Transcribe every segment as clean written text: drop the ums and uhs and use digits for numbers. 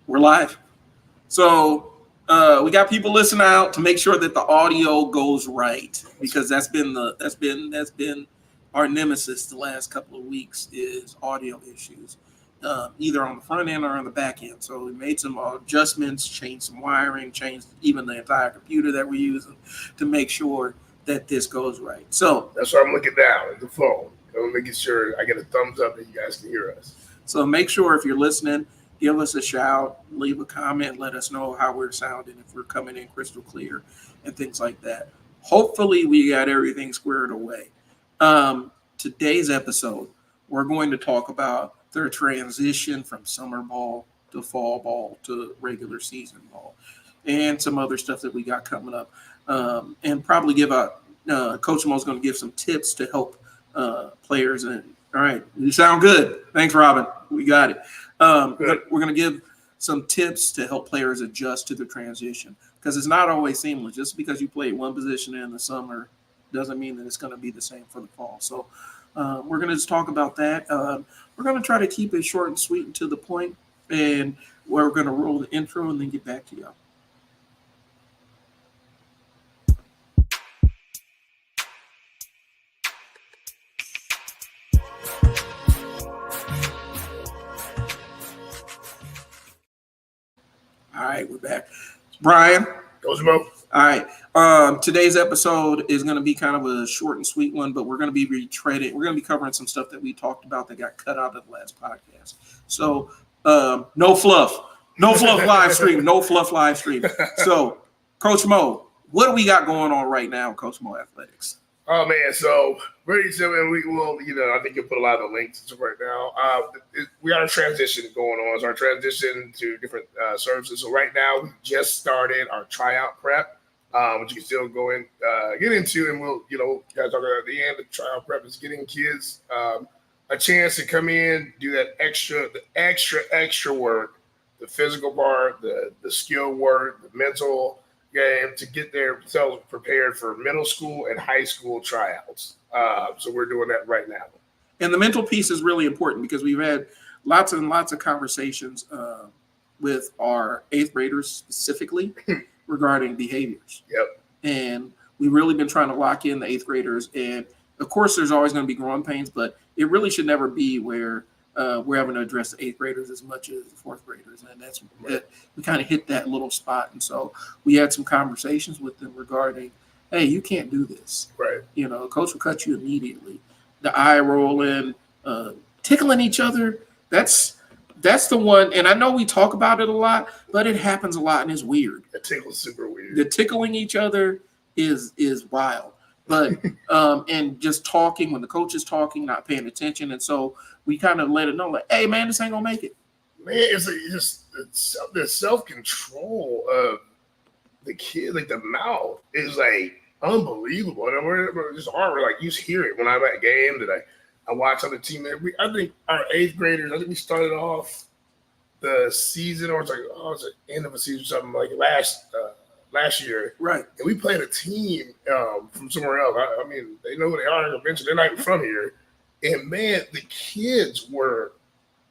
We're live. So we got people listening out to make sure that the audio goes right, because that's been our nemesis the last couple of weeks is audio issues, either on the front end or on the back end. So we made some adjustments, changed some wiring, changed even the entire computer that we're using to make sure that this goes right. So that's why I'm looking down at the phone. I'm making sure I get a thumbs up that you guys can hear us. So make sure if you're listening, give us a shout, leave a comment, let us know how we're sounding, if we're coming in crystal clear and things like that. Hopefully we got everything squared away. Today's episode, we're going to talk about their transition from summer ball to fall ball to regular season ball and some other stuff that we got coming up. And probably give out, Coach Mo's going to give some tips to help players. And all right, you sound good. Thanks, Robin. We got it. We're going to give some tips to help players adjust to the transition, because it's not always seamless. Just because you play one position in the summer doesn't mean that it's going to be the same for the fall. So we're going to just talk about that. We're going to try to keep it short and sweet and to the point, and we're going to roll the intro and then get back to y'all. All right, we're back. Brian. Coach Mo. All right. Today's episode is going to be kind of a short and sweet one, but we're going to be retreading. We're going to be covering some stuff that we talked about that got cut out of the last podcast. So no fluff. No fluff live stream. No fluff live stream. So, Coach Mo, what do we got going on right now, Coach Mo Athletics? Oh, man. So, very simple. And we will, I think you'll put a lot of the links right now. We got a transition going on. It's our transition to different services. So, right now, we just started our tryout prep, which you can still go in, get into. And we'll, guys talk about at the end. The tryout prep is getting kids a chance to come in, do that extra work, the physical part, the skill work, the mental game, to get themselves prepared for middle school and high school tryouts. So we're doing that right now. And the mental piece is really important, because we've had lots and lots of conversations with our 8th graders specifically regarding behaviors. Yep. And we've really been trying to lock in the 8th graders. And of course, there's always going to be growing pains, but it really should never be where we're having to address the 8th graders as much as the 4th graders. And that's that we kind of hit that little spot. And so we had some conversations with them regarding, hey, you can't do this. Right. Coach will cut you immediately. The eye rolling, tickling each other. That's the one. And I know we talk about it a lot, but it happens a lot and it's weird. The tickle's super weird. The tickling each other is wild. But and just talking when the coach is talking, not paying attention. And so we kind of let it know, like, hey, man, this ain't going to make it. Man, it's the self-control of the kid, like the mouth is like unbelievable. And we're just hard. Like, you hear it when I'm at games that I watch other team. I think our 8th graders, we started off the season, or it's the end of a season or something, like last year. Right. And we played a team from somewhere else. I mean, they know who they are. Eventually, they're not even from here. And, man, the kids were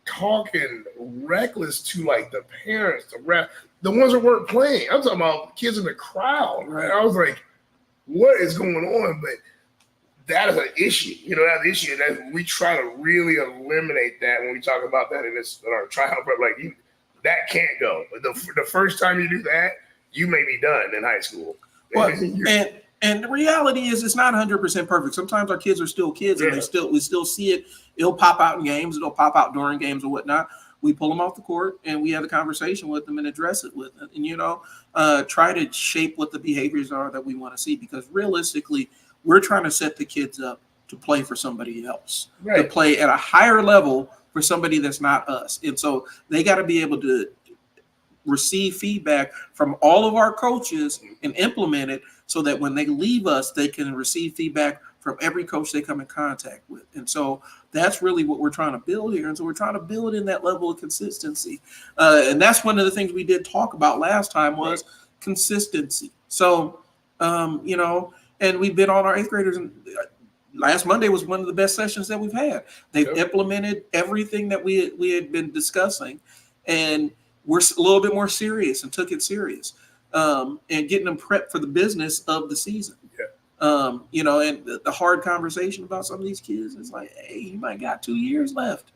talking reckless to, like, the parents, the ref, the ones that weren't playing. I'm talking about kids in the crowd. Right? I was like, what is going on? But that is an issue. That's an issue. That we try to really eliminate that when we talk about that in our tryout prep. Like, that can't go. The first time you do that, you may be done in high school. Well, and the reality is it's not 100% perfect. Sometimes our kids are still kids, and we still see it. It'll pop out in games. It'll pop out during games or whatnot. We pull them off the court, and we have a conversation with them and address it with them. And, try to shape what the behaviors are that we want to see, because realistically, we're trying to set the kids up to play for somebody else, to play at a higher level for somebody that's not us. And so they got to be able to receive feedback from all of our coaches and implement it, so that when they leave us, they can receive feedback from every coach they come in contact with. And so that's really what we're trying to build here. And so we're trying to build in that level of consistency. And that's one of the things we did talk about last time was consistency. So, and we've been on our 8th graders, and last Monday was one of the best sessions that we've had. They've implemented everything that we had been discussing. And were a little bit more serious and took it serious, and getting them prepped for the business of the season. Yeah. You know, and the hard conversation about some of these kids is like, hey, you might got 2 years left,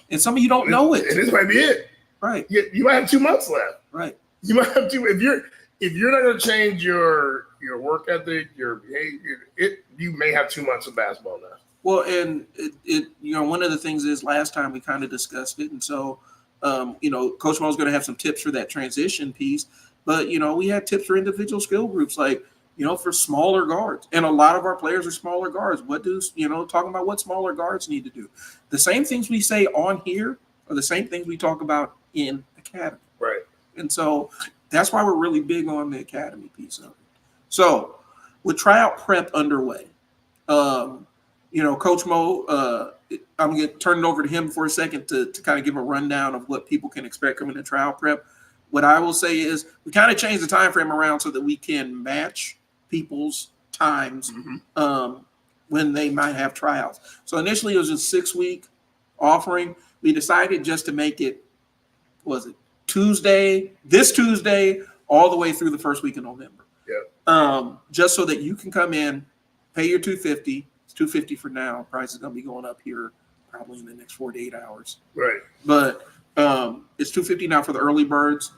and some of you don't know it. And this might be it. Right. You might have 2 months left. Right. You might have to if you're not going to change your work ethic, your behavior, you may have 2 months of basketball left. Well, and it you know, one of the things is last time we kind of discussed it, and so you know, Coach Mo's going to have some tips for that transition piece, but you know, we had tips for individual skill groups, like, you know, for smaller guards, and a lot of our players are smaller guards. What do, you know, talking about what smaller guards need to do? The same things we say on here are the same things we talk about in academy. Right. And so that's why we're really big on the academy piece of it. So with tryout prep underway, you know, Coach Mo, I'm going to turn it over to him for a second to kind of give a rundown of what people can expect coming to tryout prep. What I will say is we kind of changed the time frame around so that we can match people's times when they might have tryouts. So initially it was a 6-week offering. We decided just to make it, was it this Tuesday, all the way through the first week of November. Yeah. Just so that you can come in, pay your $250. It's $250 for now. Price is going to be going up here probably in the next 4 to 8 hours. Right. But it's $250 now for the early birds,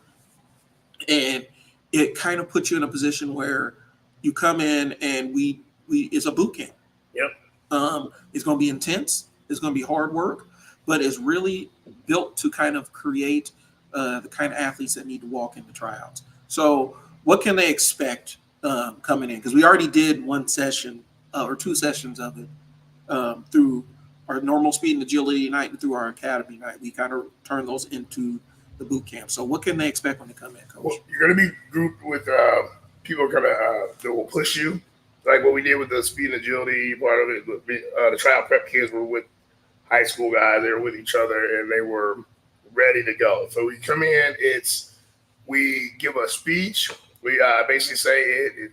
and it kind of puts you in a position where you come in and we it's a boot camp. Yep. It's going to be intense. It's going to be hard work, but it's really built to kind of create the kind of athletes that need to walk into tryouts. So what can they expect coming in? Because we already did 1 session or 2 sessions of it through our normal speed and agility night and through our academy night. We kind of turn those into the boot camp. So what can they expect when they come in, Coach? Well, you're going to be grouped with people that will push you, like what we did with the speed and agility part of it. The tryout prep kids were with high school guys. They were with each other, and they were ready to go. So we come in, we give a speech. We basically say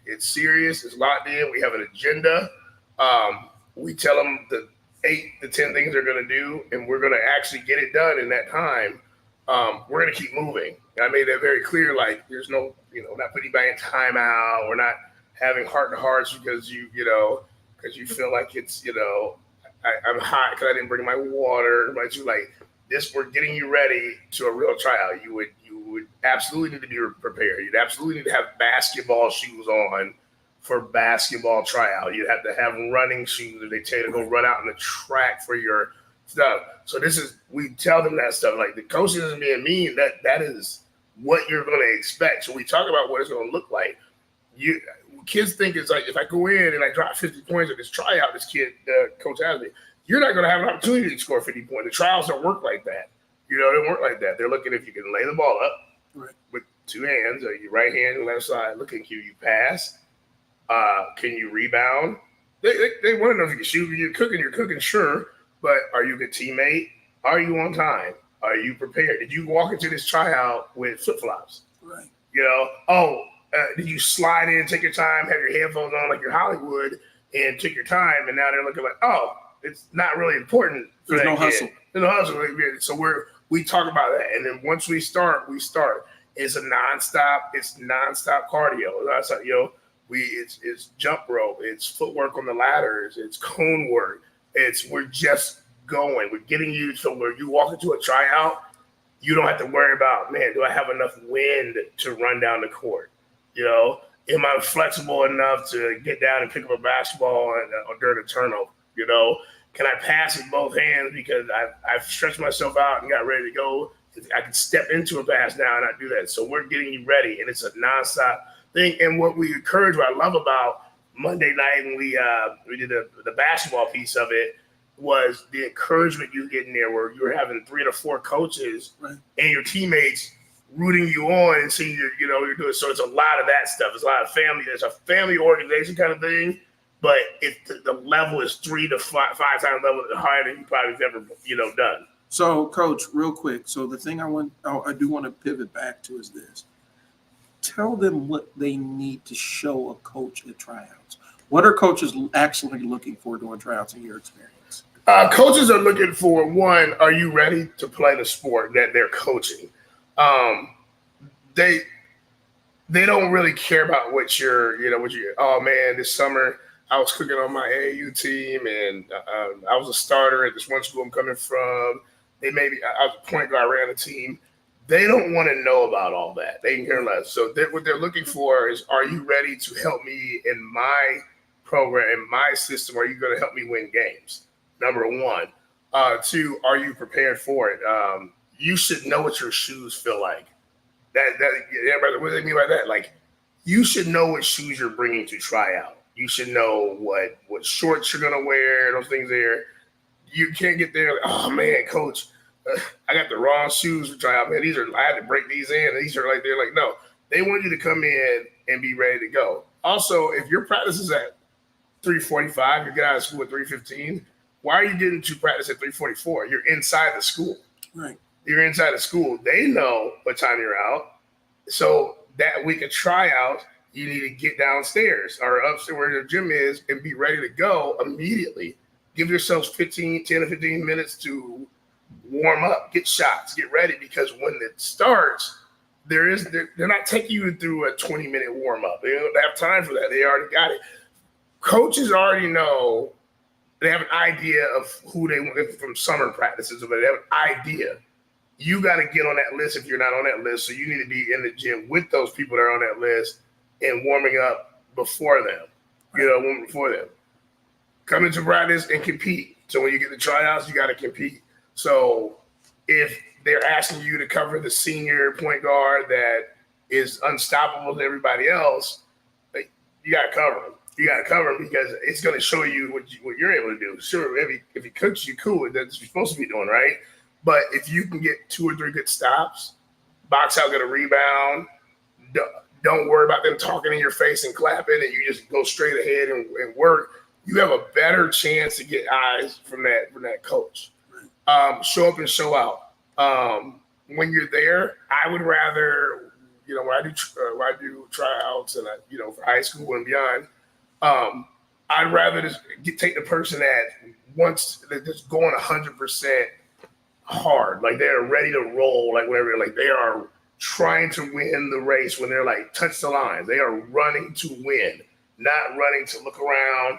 it's serious, it's locked in. We have an agenda. We tell them the 8 to 10 things they're going to do, and we're going to actually get it done in that time. We're going to keep moving. And I made that very clear. Like, there's no, not putting anybody in timeout. We're not having heart-to-hearts because you feel like it's, I'm hot because I didn't bring my water. But you like this, we're getting you ready to a real tryout. You would absolutely need to be prepared. You'd absolutely need to have basketball shoes on for basketball tryout. You'd have to have running shoes if they tell you to go run out in the track for your stuff. So we tell them that stuff. Like, the coach isn't being mean. That is what you're going to expect. So we talk about what it's going to look like. Kids think it's like, if I go in and I drop 50 points at this tryout, this kid, coach has me, you're not going to have an opportunity to score 50 points. The trials don't work like that. They don't work like that. They're looking if you can lay the ball up with 2 hands, or your right hand, left side, looking, can you pass? Can you rebound? They want to know if you can shoot. You're cooking, sure. But are you a good teammate? Are you on time? Are you prepared? Did you walk into this tryout with flip-flops? Right. Did you slide in, take your time, have your headphones on like you're Hollywood, and take your time, and now they're looking like, oh, it's not really important for There's that no kid. hustle. There's no hustle. So we talk about that, and then once we start. It's a nonstop. It's nonstop cardio. It's jump rope. It's footwork on the ladders. It's cone work. We're just going. We're getting you so where you walk into a tryout, you don't have to worry about, man, do I have enough wind to run down the court? Am I flexible enough to get down and pick up a basketball during a turnover? Can I pass with both hands because I've stretched myself out and got ready to go? I can step into a pass now and not do that. So we're getting you ready, and it's a nonstop thing. And what I love about Monday night when we did the basketball piece of it was the encouragement you get in there, where you're having 3 to 4 coaches and your teammates rooting you on and seeing you're doing. So it's a lot of that stuff. It's a lot of family. There's a family organization kind of thing, but the level is 3 to 5 times level higher than you probably have ever done. So, Coach, real quick. So the thing I do want to pivot back to is this. Tell them what they need to show a coach at tryouts. What are coaches actually looking for during tryouts in your experience? Coaches are looking for, one, are you ready to play the sport that they're coaching? They don't really care about what you're, oh man, this summer I was cooking on my AAU team and I was a starter at this one school I'm coming from. I was a point guard, I ran a team. They don't want to know about all that. They can care less. So what they're looking for is, are you ready to help me in my program, in my system? Are you going to help me win games? Number one. Two, are you prepared for it? You should know what your shoes feel like. What do they mean by that? Like, you should know what shoes you're bringing to tryout. You should know what shorts you're gonna wear. Those things there. You can't get there. Like, oh man, coach, I got the wrong shoes for tryout. Man, I had to break these in. And these are like, they're like, no. They want you to come in and be ready to go. Also, if your practice is at 3:45, you get out of school at 3:15. Why are you getting to practice at 3:44? You're inside the school. Right. You're inside of school. They know what time you're out. So that week of tryout, you need to get downstairs or upstairs where the gym is and be ready to go immediately. Give yourselves 10 to 15 minutes to warm up, get shots, get ready, because when it starts, they're not taking you through a 20-minute warm up. They don't have time for that. They already got it. Coaches already know. They have an idea of who they want from summer practices, but they have an idea. You got to get on that list if you're not on that list. So you need to be in the gym with those people that are on that list and warming up before them. Before them. Come into practice and compete. So when you get the tryouts, you got to compete. So if they're asking you to cover the senior point guard that is unstoppable to everybody else, you got to cover them. You got to cover them because it's going to show you what you're able to do. Sure, if he cooks you, cool. That's what you're supposed to be doing, right? But if you can get 2 or 3 good stops, box out, get a rebound, don't worry about them talking in your face and clapping, and you just go straight ahead and work, you have a better chance to get eyes from that coach. Show up and show out. When you're there, I would rather, when I do tryouts and for high school and beyond, I'd rather just take the person that wants that's going 100% hard, like they're ready to roll, like whenever, like they are trying to win the race. When they're like touch the lines, they are running to win, not running to look around.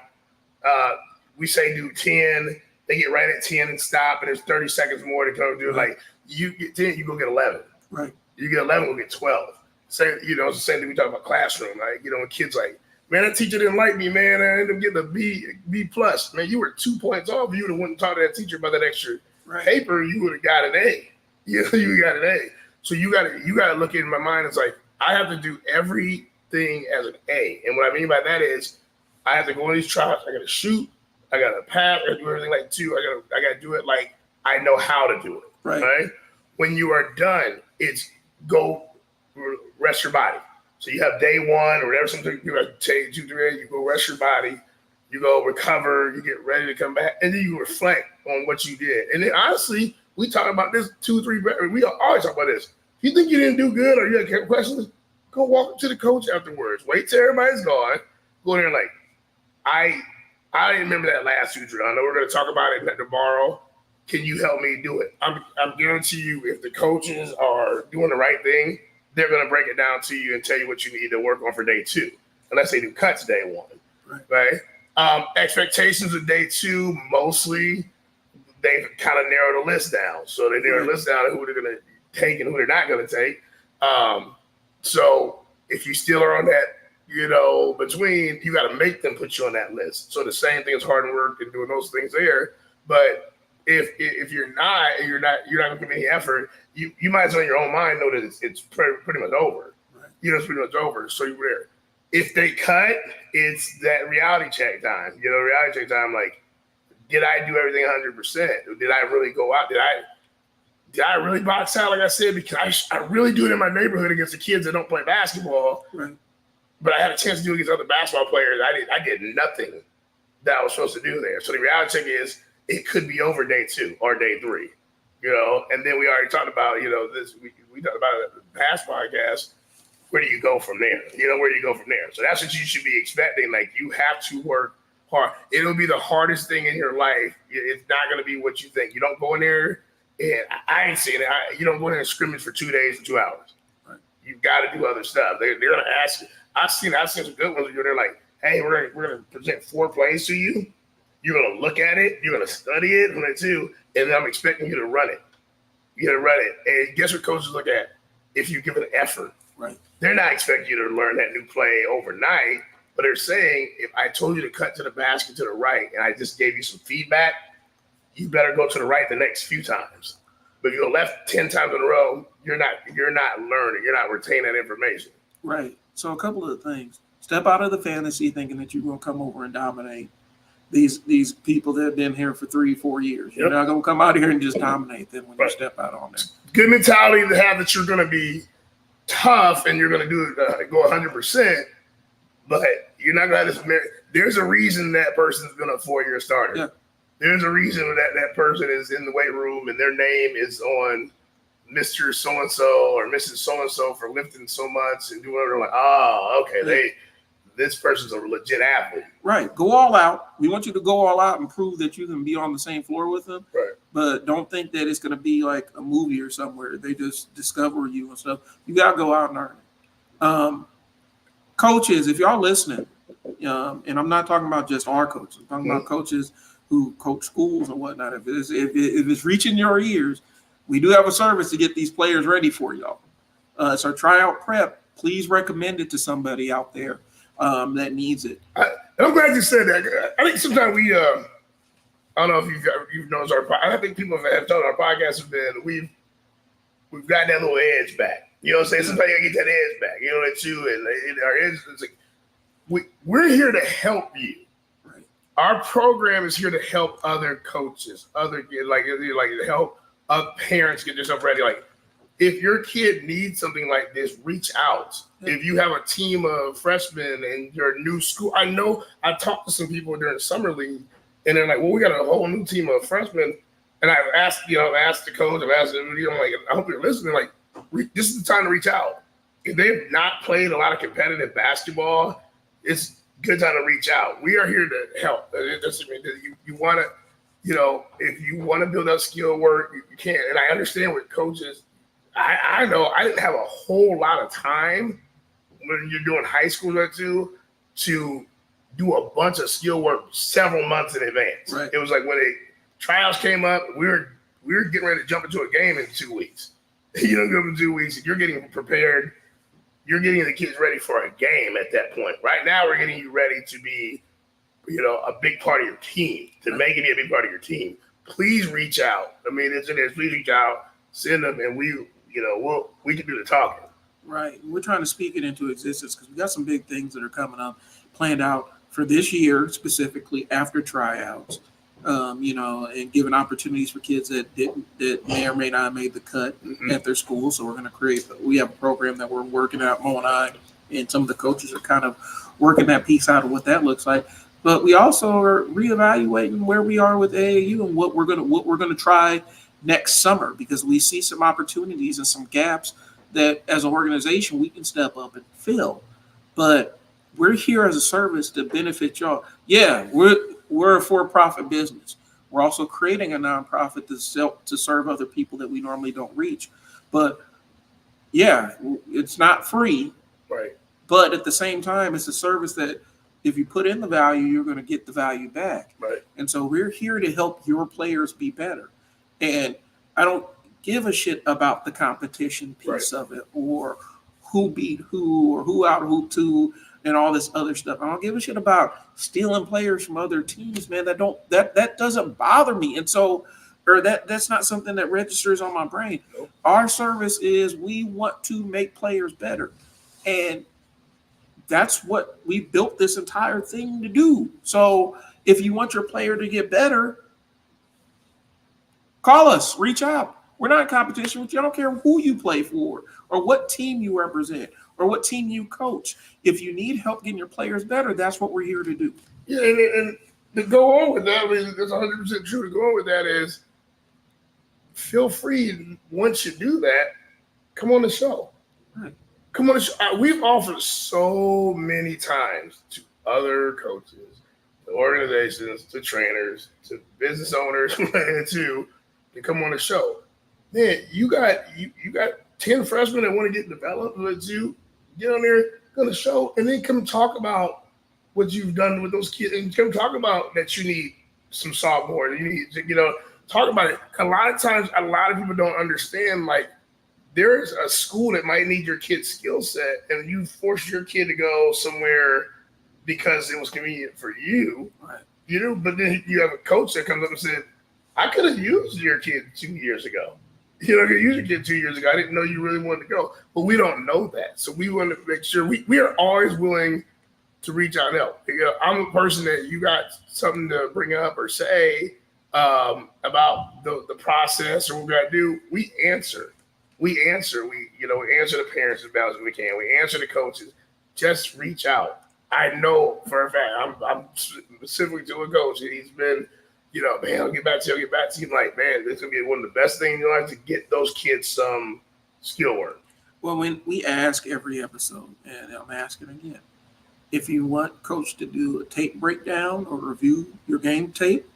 We say do 10, they get right at 10 and stop, and there's 30 seconds more to go do. Like you get 10, you go get 11. Right. You get 11, go get 12. Same, it's the same thing we talk about classroom. Like when kids like, man, that teacher didn't like me, man. I ended up getting a B plus. Man, you were 2 points off. You would have went and talked to that teacher about that extra paper. You would have got an A. You got an A. So you got to look in my mind. It's like I have to do everything as an A, and what I mean by that is I have to go on these tryouts. I got to shoot. I got to pass. I got to do everything like two. I got to do it like I know how to do it. Right. When you are done, it's go rest your body. So you have day one or whatever, something you have day 2, 3, you go rest your body, you go recover, you get ready to come back, and then you reflect on what you did. And then honestly, we talk about this 2, 3, we always talk about this. If you think you didn't do good or you have questions, go walk up to the coach afterwards. Wait till everybody's gone. Go in there like, I remember that last two drill. I know we're going to talk about it tomorrow. Can you help me do it? I'm guarantee you if the coaches are doing the right thing, they're going to break it down to you and tell you what you need to work on for day 2, unless they do cuts day 1, right? Expectations of day 2, mostly they've kind of narrowed the list down. So they narrow the list down of who they're going to take and who they're not going to take. So if you still are on that, between, you got to make them put you on that list. So the same thing as hard work and doing those things there. But if you're not going to give any effort, you might as well in your own mind know that it's pretty much over. Right. It's pretty much over. So you're there. If they cut, it's that reality check time. Reality check time. Like, did I do everything 100%? Did I really go out? Did I really box out? Like I said, because I really do it in my neighborhood against the kids that don't play basketball. Right. But I had a chance to do it against other basketball players. I did nothing that I was supposed to do there. So the reality check is it could be over day 2 or day 3. And then we already talked about, this. We talked about it in the past podcast. Where do you go from there? Where do you go from there? So that's what you should be expecting. Like, you have to work hard. It'll be the hardest thing in your life. It's not going to be what you think. You don't go in there And I ain't seen it. You don't go in and scrimmage for 2 days and 2 hours. Right. You've got to do other stuff. They're gonna ask you. I've seen some good ones where they're like, hey, we're gonna present 4 plays to you. You're gonna look at it, you're gonna study it, and then I'm expecting you to run it. You're gonna run it. And guess what coaches look at? If you give it an effort. Right. They're not expecting you to learn that new play overnight, but they're saying, if I told you to cut to the basket to the right and I just gave you some feedback, you better go to the right the next few times. But if you're left 10 times in a row, you're not learning, you're not retaining that information. Right. So a couple of things. Step out of the fantasy thinking that you're gonna come over and dominate these people that have been here for 3-4 years. You're not gonna come out here and just dominate them when you step out on there. Good mentality to have that you're gonna be tough and you're gonna do it, go 100%, but you're not gonna have this. There's a reason that person's been a 4-year starter. Yeah. There's a reason that person is in the weight room and their name is on Mr. So-and-so or Mrs. So-and-so for lifting so much and doing whatever. Like, oh, okay, this person's a legit athlete. Right. Go all out. We want you to go all out and prove that you can be on the same floor with them. Right. But don't think that it's going to be like a movie or somewhere. They just discover you and stuff. You got to go out and earn it. Coaches, if y'all listening, and I'm not talking about just our coaches. I'm talking about coaches who coach schools and whatnot. If it's reaching your ears, we do have a service to get these players ready for y'all. It's our tryout prep. Please recommend it to somebody out there that needs it. I'm glad you said that. I think sometimes we, I don't know if you've noticed our podcast. I think people have told our podcast has been we've got that little edge back. You know what I'm saying? Sometimes you get that edge back. You know that and our edge is like we're here to help you. Right. Our program is here to help other coaches, other kids, like to help parents get themselves ready. Like, if your kid needs something like this, reach out. If you have a team of freshmen and your new school, I know I talked to some people during the summer league, and they're like, "Well, we got a whole new team of freshmen." And I've asked the coach, I've asked everybody, I'm like, I hope you're listening. Like, this is the time to reach out. If they've not played a lot of competitive basketball, it's good time to reach out. We are here to help. You want to, if you want to build up skill work, you can. And I understand with coaches. I know I didn't have a whole lot of time when you're doing high school to do a bunch of skill work several months in advance. Right. It was like when tryouts came up, we were getting ready to jump into a game in 2 weeks. In 2 weeks, you're getting prepared. You're getting the kids ready for a game at that point. Right now, we're getting you ready to be, a big part of your team, to make it a big part of your team. Please reach out. I mean, please reach out, send them, and we can do the talking. Right. We're trying to speak it into existence because we got some big things that are coming up, planned out for this year, specifically after tryouts, and giving opportunities for kids that may or may not have made the cut at their school. So we're going to we have a program that we're working out, Mo and I, and some of the coaches are kind of working that piece out of what that looks like. But we also are reevaluating where we are with AAU and what we're going to try next summer, because we see some opportunities and some gaps that as an organization we can step up and fill. But we're here as a service to benefit y'all. Yeah, we're a for-profit business. We're also creating a nonprofit to serve other people that we normally don't reach. But yeah, it's not free. Right. But at the same time, it's a service that if you put in the value, you're going to get the value back. Right. And so we're here to help your players be better. And I don't give a shit about the competition piece of it, or who beat who, or who out-hooped who, and all this other stuff. I don't give a shit about stealing players from other teams, man. That doesn't bother me. And so, that's not something that registers on my brain. Nope. Our service is we want to make players better. And that's what we built this entire thing to do. So if you want your player to get better, call us, reach out. We're not in competition with you. I don't care who you play for or what team you represent or what team you coach. If you need help getting your players better, that's what we're here to do. Yeah, and to go on with that, I mean, that's 100% true. To go on with that is, feel free, once you do that, come on the show. Right. Come on the show. We've offered so many times to other coaches, to organizations, to trainers, to business owners, to come on the show. man, you got 10 freshmen that want to get developed. Let you get on there, gonna show, and then come talk about what you've done with those kids, and come talk about that you need some sophomore. You need to, talk about it. A lot of times, a lot of people don't understand. Like, there's a school that might need your kid's skill set, and you force your kid to go somewhere because it was convenient for you. Right. But then you have a coach that comes up and said, I could have used your kid 2 years ago. I could have used your kid 2 years ago. I didn't know you really wanted to go. But we don't know that. So we want to make sure we are always willing to reach out and help. I'm a person that you got something to bring up or say about the process or what we got to do. We answer. We answer the parents as best as we can. We answer the coaches. Just reach out. I know for a fact, I'm specifically to a coach, and he's been, man, I'll get back to you. I'm like, man, this is going to be one of the best things in your life to get those kids some skill work. Well, when we ask every episode, and I'm asking again, if you want coach to do a tape breakdown or review your game tape,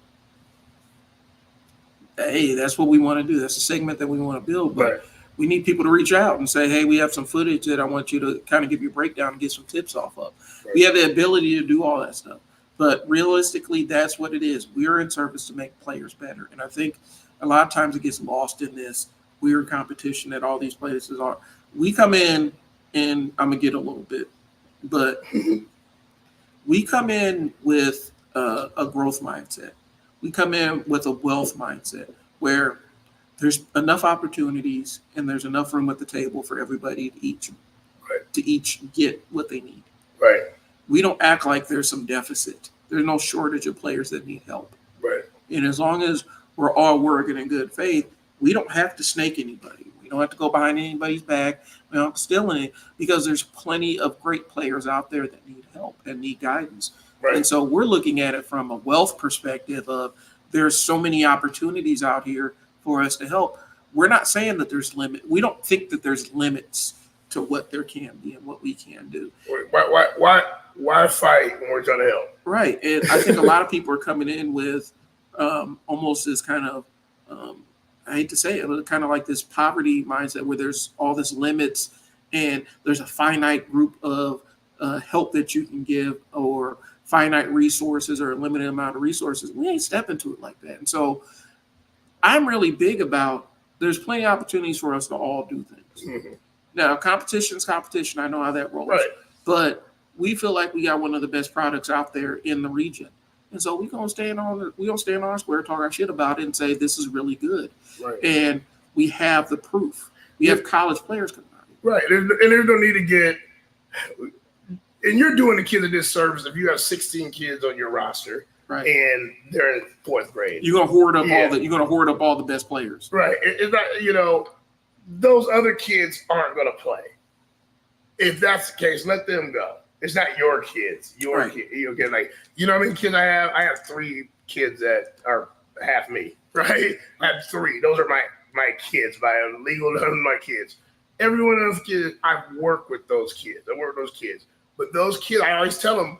hey, that's what we want to do. That's a segment that we want to build. But we need people to reach out and say, hey, we have some footage that I want you to kind of give you a breakdown and get some tips off of. Right. We have the ability to do all that stuff. But realistically, that's what it is. We're in service to make players better. And I think a lot of times it gets lost in this weird competition that all these places are. We come in, and I'm going to get a little bit, but we come in with a growth mindset. We come in with a wealth mindset where there's enough opportunities and there's enough room at the table for everybody to each get what they need. Right. We don't act like there's some deficit. There's no shortage of players that need help. Right. And as long as we're all working in good faith, we don't have to snake anybody. We don't have to go behind anybody's back. We don't have to steal any, because there's plenty of great players out there that need help and need guidance. Right. And so we're looking at it from a wealth perspective of there's so many opportunities out here for us to help. We're not saying that there's limit. We don't think that there's limits to what there can be and what we can do. Why fight when we're trying to help? Right. And I think a lot of people are coming in with almost this kind of, I hate to say it, but kind of like this poverty mindset where there's all this limits and there's a finite group of help that you can give or finite resources or a limited amount of resources. We ain't stepping to it like that. And so I'm really big about there's plenty of opportunities for us to all do things. Mm-hmm. Now, competition is competition. I know how that rolls. Right. But we feel like we got one of the best products out there in the region. And so we're gonna stand on our square, talk our shit about it, and say this is really good. Right. And we have the proof. We have college players coming out. Right. And there's no need to get, and you're doing the kids a disservice if you have 16 kids on your roster. Right. And they're in 4th grade. You're gonna hoard up all the best players. Right. It's not, those other kids aren't gonna play. If that's the case, let them go. It's not your kids. Your kid. Like, you know how many kids I have? I have 3 kids that are half me. Right. I have 3. Those are my kids by a legal none my kids. Every one of those kids, I've worked with those kids. But those kids, I always tell them,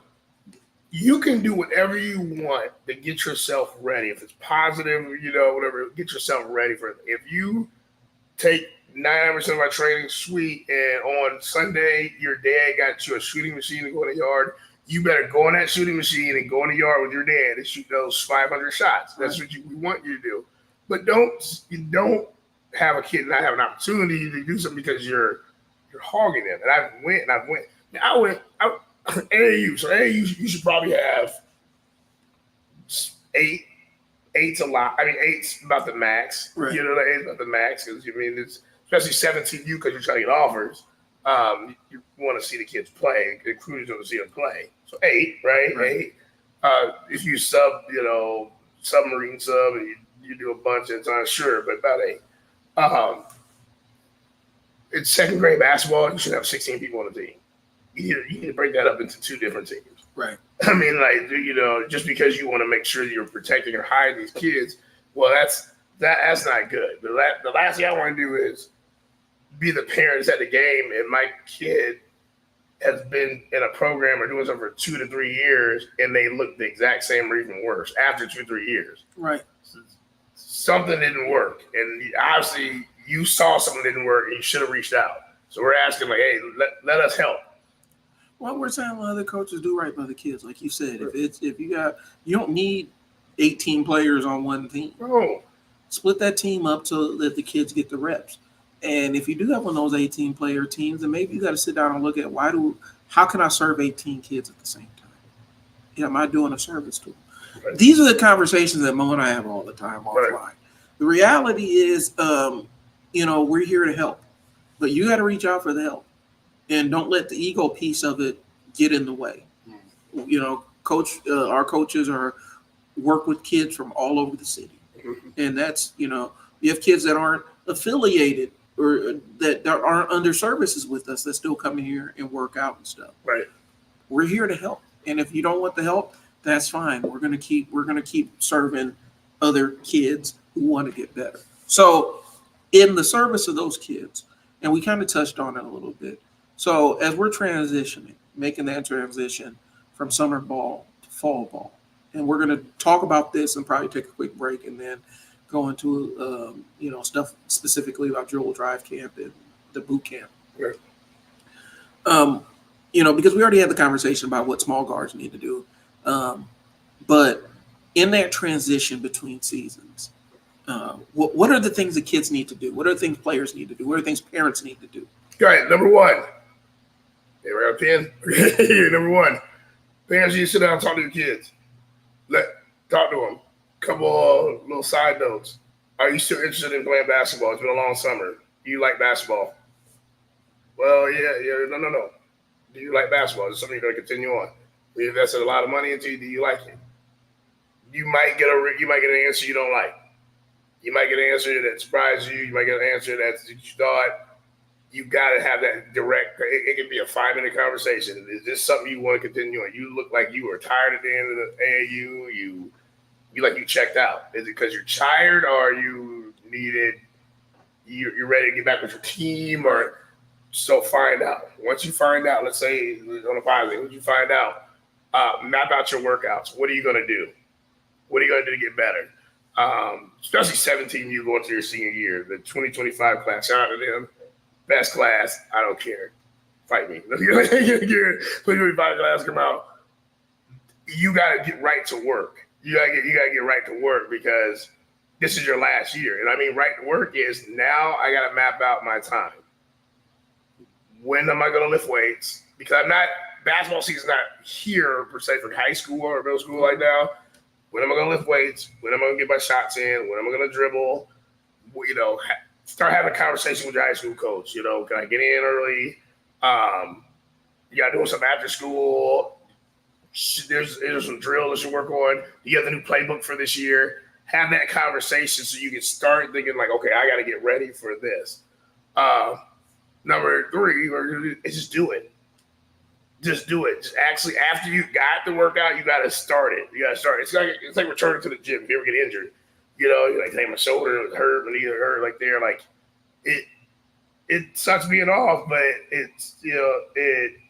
you can do whatever you want to get yourself ready. If it's positive, whatever, get yourself ready for it. If you take 99% of my training, sweet, and on Sunday, your dad got you a shooting machine to go in the yard, you better go on that shooting machine and go in the yard with your dad and shoot those 500 shots. That's what we want you to do. But don't have a kid not have an opportunity to do something because you're hogging them. And I went. AAU. So AAU, you should probably have 8. 8's a lot. I mean, 8's about the max. Right. 8's about the max because it's especially 17U because you're trying to get offers. You want to see the kids play. The recruiters want to see them play. So 8, right? 8. If you submarine sub and you do a bunch at a time, sure, but about 8. In 2nd grade basketball, you should have 16 people on the team. You need to break that up into 2 different teams. Right. I mean, just because you want to make sure that you're protecting or hiding these kids, well, that's not good. The last thing I want to do is be the parents at the game, and my kid has been in a program or doing something for 2 to 3 years, and they look the exact same or even worse after 2 or 3 years. Right. something didn't work, and obviously you saw something didn't work, and you should have reached out. So we're asking, like, hey, let us help. Well, we're saying what other coaches do right by the kids, like you said. If you don't need 18 players on one team. No. Split that team up so that the kids get the reps. And if you do have one of those 18-player teams, then maybe you got to sit down and look at how can I serve 18 kids at the same time? Yeah, am I doing a service to them? Right. These are the conversations that Mo and I have all the time offline. Right. The reality is, we're here to help, but you got to reach out for the help, and don't let the ego piece of it get in the way. Our coaches work with kids from all over the city, and that's you have kids that aren't affiliated or that aren't under services with us that still come in here and work out and stuff. Right. We're here to help, and if you don't want the help, that's fine. We're gonna keep serving other kids who want to get better. So, in the service of those kids, and we kind of touched on it a little bit. So, as we're making that transition from summer ball to fall ball, and we're going to talk about this and probably take a quick break and then go into stuff specifically about Dribble Drive Camp and the boot camp. Right. Because we already had the conversation about what small guards need to do. But in that transition between seasons, what are the things that kids need to do? What are the things players need to do? What are the things parents need to do? All right, number one. Hey, we're out 10. Number one, parents need to sit down and talk to your kids. Talk to them. Couple little side notes. Are you still interested in playing basketball? It's been a long summer. Do you like basketball? Well, yeah. No. Do you like basketball? Is it something you're going to continue on? We invested a lot of money into. Do you like it? You might get an answer you don't like. You might get an answer that surprised you. You might get an answer that you thought. You got to have that direct. It can be a 5-minute conversation. Is this something you want to continue on? You look like you were tired at the end of the AAU. You like you checked out. Is it because you're tired, or you're ready to get back with your team? Or so find out. Once you find out, let's say on a positive, once you find out, map out your workouts. What are you going to do? What are you going to do to get better? Especially 17, you going to your senior year, the 2025 class. Shout out to them. Best class. I don't care. Fight me. 2025 class come out. You got to get right to work. You got to get right to work because this is your last year. And I mean, right to work is now I got to map out my time. When am I going to lift weights? Because basketball season's not here per se for high school or middle school like now. When am I going to lift weights? When am I going to get my shots in? When am I going to dribble? Start having a conversation with your high school coach. Can I get in early? You got to do something after school. There's some drill that you work on. You have the new playbook for this year. Have that conversation so you can start thinking like, okay, I got to get ready for this. Number 3 is just do it. Just do it. Just actually, after you got the workout, you got to start it. It's like returning to the gym. If you ever get injured, you're like, hey, my shoulder hurt, my knee hurt, like there, like it sucks being off, but it's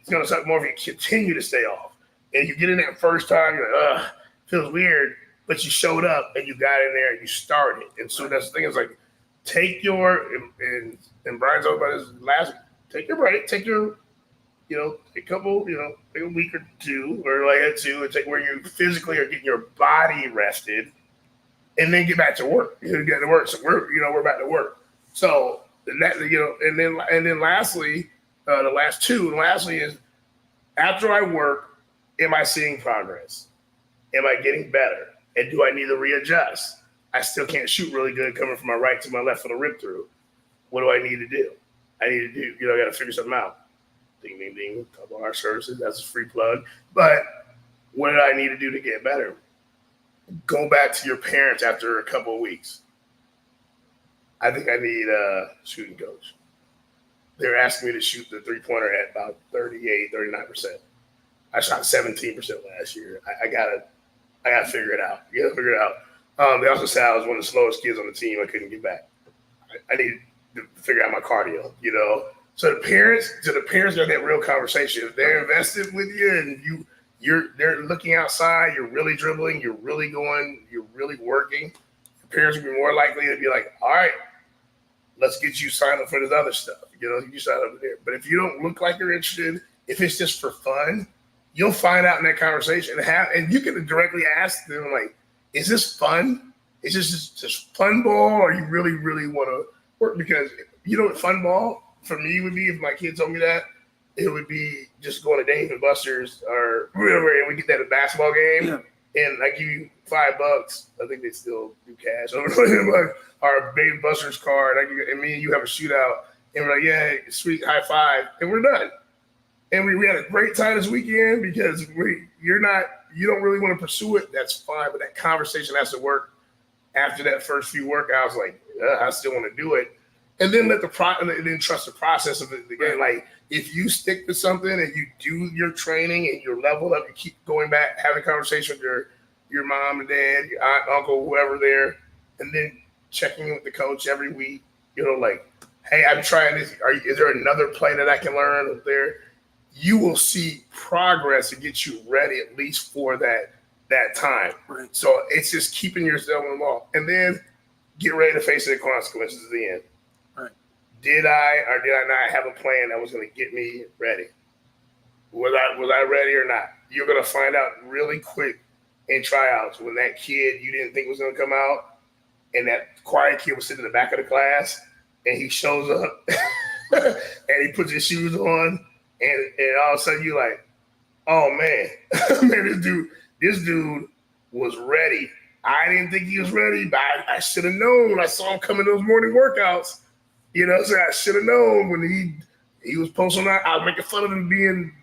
gonna suck more if you continue to stay off. And you get in that first time, you're like, ugh, feels weird, but you showed up and you got in there and you started. And so that's the thing is like, take and Brian's talking about this last week. Take your break, take a couple, take a week or two, or like 2, and take where you physically are getting your body rested, and then get back to work. Get to work. So we're back to work. So that and then lastly, the last 2, and lastly is after I work, am I seeing progress? Am I getting better? And do I need to readjust? I still can't shoot really good coming from my right to my left for the rip through. What do I need to do? I got to figure something out. Ding, ding, ding. Talk about our services. That's a free plug. But what do I need to do to get better? Go back to your parents after a couple of weeks. I think I need a shooting coach. They're asking me to shoot the 3-pointer at about 38, 39%. I shot 17% last year. I gotta figure it out. You gotta figure it out. They also said I was one of the slowest kids on the team. I couldn't get back. I need to figure out my cardio, So the parents got that real conversation. If they're invested with you and they're looking outside, you're really dribbling, you're really going, you're really working. The parents would be more likely to be like, all right, let's get you signed up for this other stuff. You sign up there. But if you don't look like you're interested, if it's just for fun, you'll find out in that conversation. And you can directly ask them, like, is this fun? Is this just fun ball, or you really, really want to work? Because you know what fun ball for me would be, if my kid told me that, it would be just going to Dave and Buster's or whatever, and we get that at a basketball game, and I give you $5. I think they still do cash. Or Dave and Buster's card, and me and you have a shootout, and we're like, yeah, sweet, high five, and we're done. And we had a great time this weekend because you don't really want to pursue it. That's fine, but that conversation has to work after that first few workouts. Like, I still want to do it, and then and then trust the process of it again. Like, if you stick to something and you do your training and you're leveled up, you keep going back, having a conversation with your mom and dad, your aunt, uncle, whoever there, and then checking in with the coach every week. Like, hey, I'm trying this. Is there another play that I can learn up there? You will see progress to get you ready at least for that time. Right. So it's just keeping yourself involved, and then get ready to face the consequences at the end. Right. Did I or did I not have a plan that was going to get me ready? Was I ready or not? You're going to find out really quick in tryouts when that kid you didn't think was going to come out, and that quiet kid was sitting in the back of the class, and he shows up and he puts his shoes on. And all of a sudden you're like, oh man, this dude was ready. I didn't think he was ready, but I should have known when I saw him coming to those morning workouts. So I should have known when he was posting out. I was making fun of him being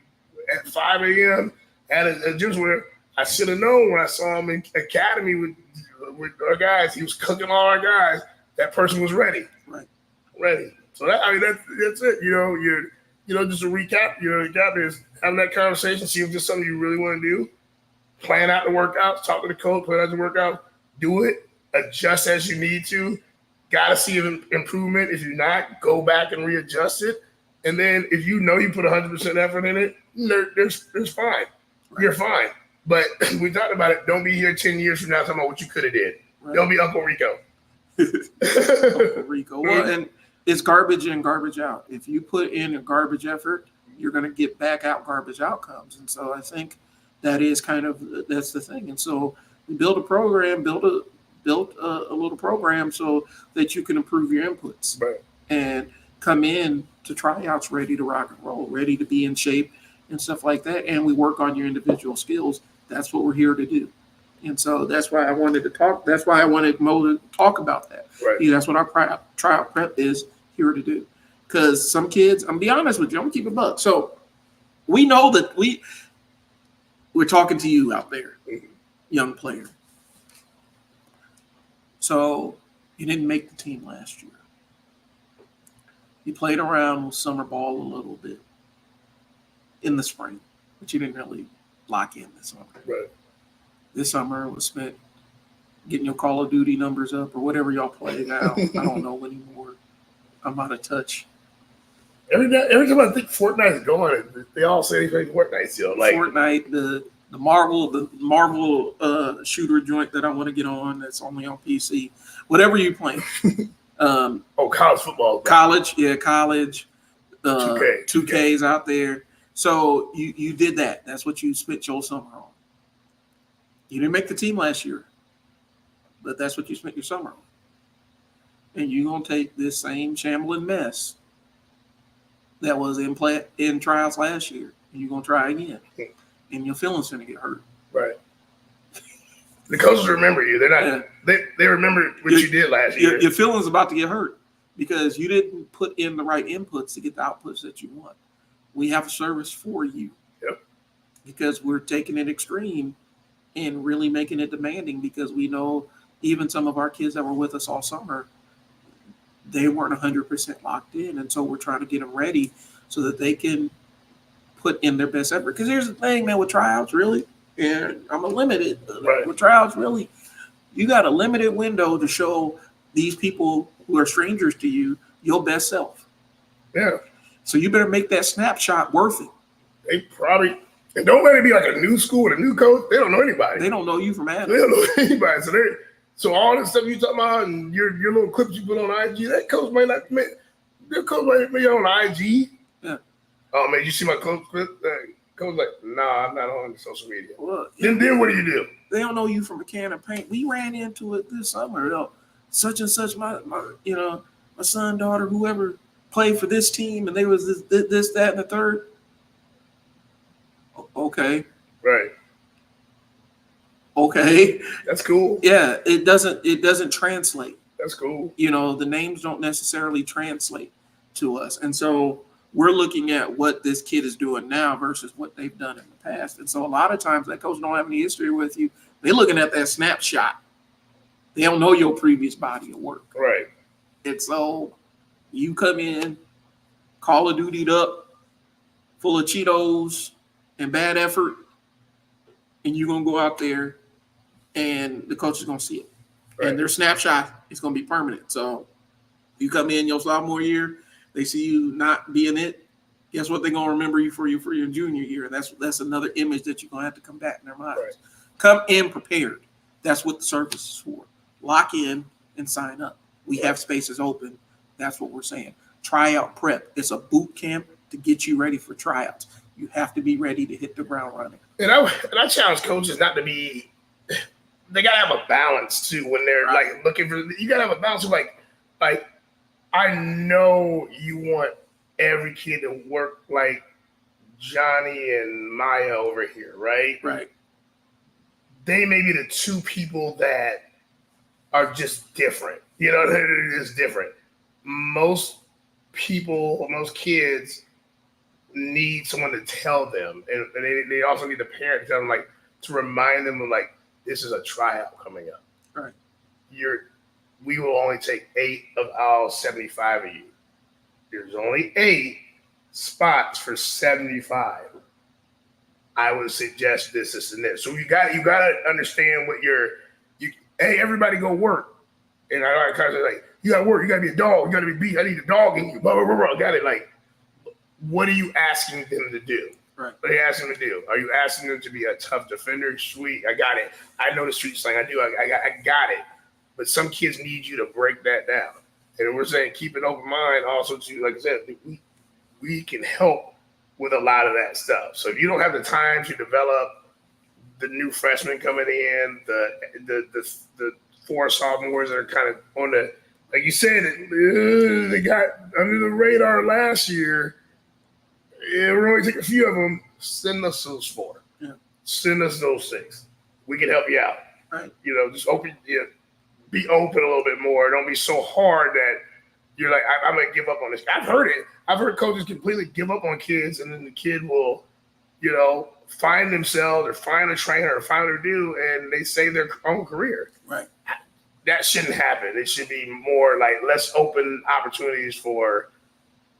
at 5 a.m. at a gym where I should have known when I saw him in academy with our guys. He was cooking all our guys. That person was ready. Right. Ready. So that's it. Just to recap, recap is having that conversation, see if there's something you really want to do, plan out the workouts, talk to the coach, plan out the workout, do it, adjust as you need to, got to see an improvement. If you're not, go back and readjust it. And then if you put 100% effort in it, there's fine. Right. You're fine. But we talked about it. Don't be here 10 years from now talking about what you could have did. Right. Don't be Uncle Rico. Uncle Rico. Well, and it's garbage in, garbage out. If you put in a garbage effort, you're going to get back out garbage outcomes. And so I think that's the thing. And so we build a program, built a little program so that you can improve your inputs. Right. And come in to tryouts ready to rock and roll, ready to be in shape and stuff like that. And we work on your individual skills. That's what we're here to do. And so that's why I wanted to talk. That's why I wanted Mo to talk about that. Right. That's what our tryout prep is here to do. Because some kids, I'm going to be honest with you, I'm going to keep it buck. So we know that we're talking to you out there, young player. So you didn't make the team last year. You played around with summer ball a little bit in the spring, but you didn't really lock in this summer. Right. This summer was spent getting your Call of Duty numbers up or whatever y'all play now. I don't know anymore. I'm out of touch. Every time I think Fortnite's going, they all say they play Fortnite still. Like Fortnite, the Marvel shooter joint that I want to get on that's only on PC. Whatever you play. College football. College. 2K's out there. So you did that. That's what you spent your summer on. You didn't make the team last year, but that's what you spent your summer on. And you're going to take this same shambling mess that was in tryouts last year, and you're going to try again. And your feelings going to get hurt. Right. The coaches remember you. They're not. They remember what you did last year. Your feelings about to get hurt because you didn't put in the right inputs to get the outputs that you want. We have a service for you. Yep. Because we're taking it extreme and really making it demanding because we know even some of our kids that were with us all summer, they weren't 100% locked in. And so we're trying to get them ready so that they can put in their best effort. Because here's the thing, man, with tryouts, really, and I'm a limited. Right. With tryouts, really, you got a limited window to show these people who are strangers to you your best self. Yeah. So you better make that snapshot worth it. They probably, and don't let it be like a new school with a new coach. They don't know anybody. They don't know you from Adam. They don't know anybody. So So all this stuff you talking about and your little clips you put on IG, that coach might not their coach might be on IG. Yeah. Oh man, you see my coach clip? Coach like, nah, I'm not on social media. Well, then what do you do? They don't know you from a can of paint. We ran into it this summer. Such and such, my son, daughter, whoever played for this team, and they was this, that, and the third. Okay. Right. Okay. That's cool. Yeah, it doesn't translate. That's cool. The names don't necessarily translate to us. And so we're looking at what this kid is doing now versus what they've done in the past. And so a lot of times that coach don't have any history with you. They're looking at that snapshot. They don't know your previous body of work. Right. And so you come in, Call of Dutied up, full of Cheetos and bad effort, and you're going to go out there and the coach is going to see it. Right. And their snapshot is going to be permanent. So you come in your sophomore year, they see you not being it. Guess what? They're going to remember you for your junior year. That's another image that you're going to have to come back in their minds. Right. Come in prepared. That's what the service is for. Lock in and sign up. We have spaces open. That's what we're saying. Tryout prep. It's a boot camp to get you ready for tryouts. You have to be ready to hit the ground running. And I challenge coaches not to be. They gotta have a balance too when they're like looking for. You gotta have a balance of like I know you want every kid to work like Johnny and Maya over here, right? Right. They may be the two people that are just different. They're just different. Most people, most kids need someone to tell them, and they also need a parent to tell them, like, to remind them of, like, this is a tryout coming up. Right. We will only take 8 of our 75 of you. There's only 8 spots for 75. I would suggest this, and this. So you got to understand what hey, everybody go work. And I kind of say, like, you got to work. You got to be a dog. You got to be beat. I need a dog in you. Blah, blah, blah, blah. Got it. Like, what are you asking them to do? Right. What are you asking them to do? Are you asking them to be a tough defender? Sweet. I got it. I know the street slang. I do. I got it. But some kids need you to break that down. And we're saying keep an open mind also to, like I said, we can help with a lot of that stuff. So if you don't have the time to develop the new freshmen coming in, the 4 sophomores that are kind of on the, like you said, they got under the radar last year. Yeah, we're only taking a few of them. Send us those 4. Yeah. Send us those 6. We can help you out. Right. Just open. Be open a little bit more. Don't be so hard that you're like, I'm gonna give up on this. I've heard it. I've heard coaches completely give up on kids, and then the kid will, find themselves or find a trainer or find a do, and they save their own career. Right. That shouldn't happen. It should be more like, let's open opportunities for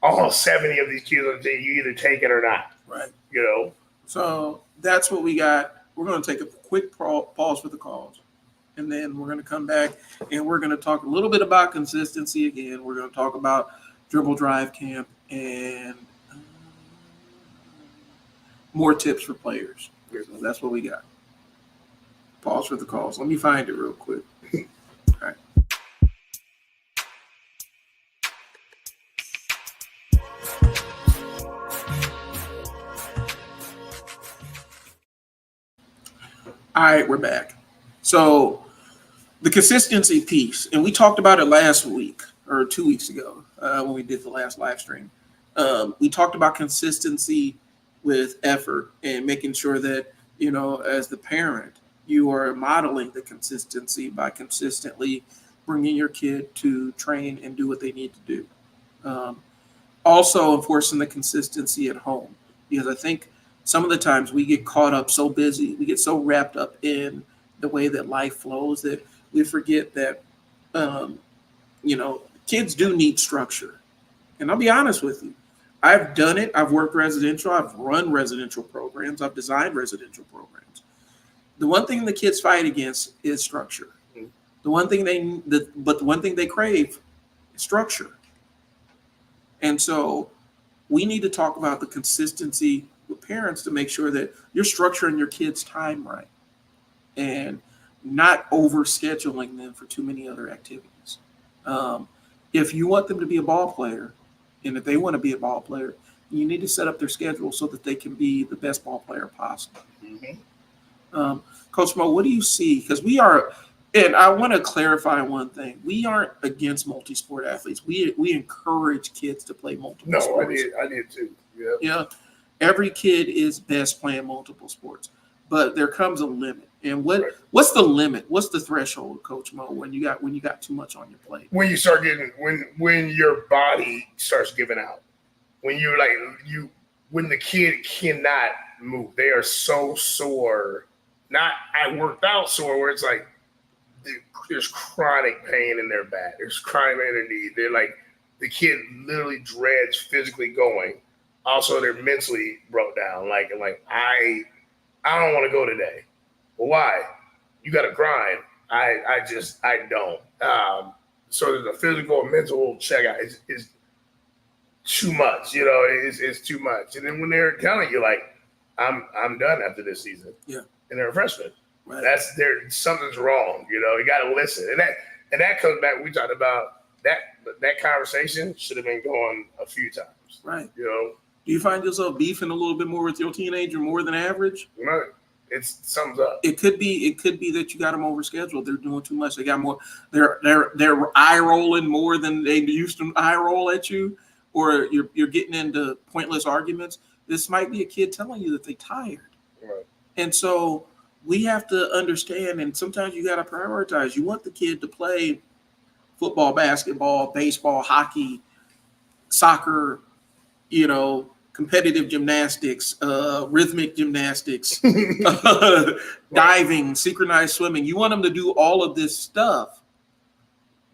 all 70 of these kids on the team. You either take it or not. Right. So that's what we got. We're going to take a quick pause for the calls, and then we're going to come back and we're going to talk a little bit about consistency again. We're going to talk about Dribble Drive Camp and more tips for players. So that's what we got. Pause for the calls. Let me find it real quick. All right. All right, we're back. So the consistency piece, and we talked about it last week or 2 weeks ago when we did the last live stream. We talked about consistency with effort and making sure that, as the parent, you are modeling the consistency by consistently bringing your kid to train and do what they need to do. Also enforcing the consistency at home, because I think some of the times we get caught up so busy, we get so wrapped up in the way that life flows that we forget that, kids do need structure. And I'll be honest with you. I've done it. I've worked residential. I've run residential programs. I've designed residential programs. The one thing the kids fight against is structure. The one thing they crave is structure. And so we need to talk about the consistency with parents to make sure that you're structuring your kids' time right. And not overscheduling them for too many other activities. If you want them to be a ball player, and if they want to be a ball player, you need to set up their schedule so that they can be the best ball player possible. Mm-hmm. Coach Mo, what do you see? Because we are, and I want to clarify one thing: we aren't against multi-sport athletes. We encourage kids to play multiple sports. I did too. Yeah. Yeah. Every kid is best playing multiple sports, but there comes a limit. And what's the limit? What's the threshold, Coach Mo, when you got too much on your plate? When you start getting when your body starts giving out, when you're like when the kid cannot move, they are so sore. Not I worked out sore, where it's like there's chronic pain in their back, there's chronic pain in their knee. They're like the kid literally dreads physically going. Also, they're mentally broke down. Like I don't want to go today. Well, why? You got to grind. I don't. So there's a physical and mental checkout. It's too much. It's too much. And then when they're telling you like, I'm done after this season. Yeah. And they're a freshman. Right. Something's wrong. You got to listen. And that comes back. We talked about that conversation should have been going a few times. Right. Do you find yourself beefing a little bit more with your teenager more than average? Right. It sums up. It could be that you got them overscheduled. They're doing too much. They got more. They're eye rolling more than they used to eye roll at you, or you're getting into pointless arguments. This might be a kid telling you that they're tired. Right. And so we have to understand. And sometimes you got to prioritize. You want the kid to play football, basketball, baseball, hockey, soccer. Competitive gymnastics, rhythmic gymnastics, diving, synchronized swimming. You want them to do all of this stuff,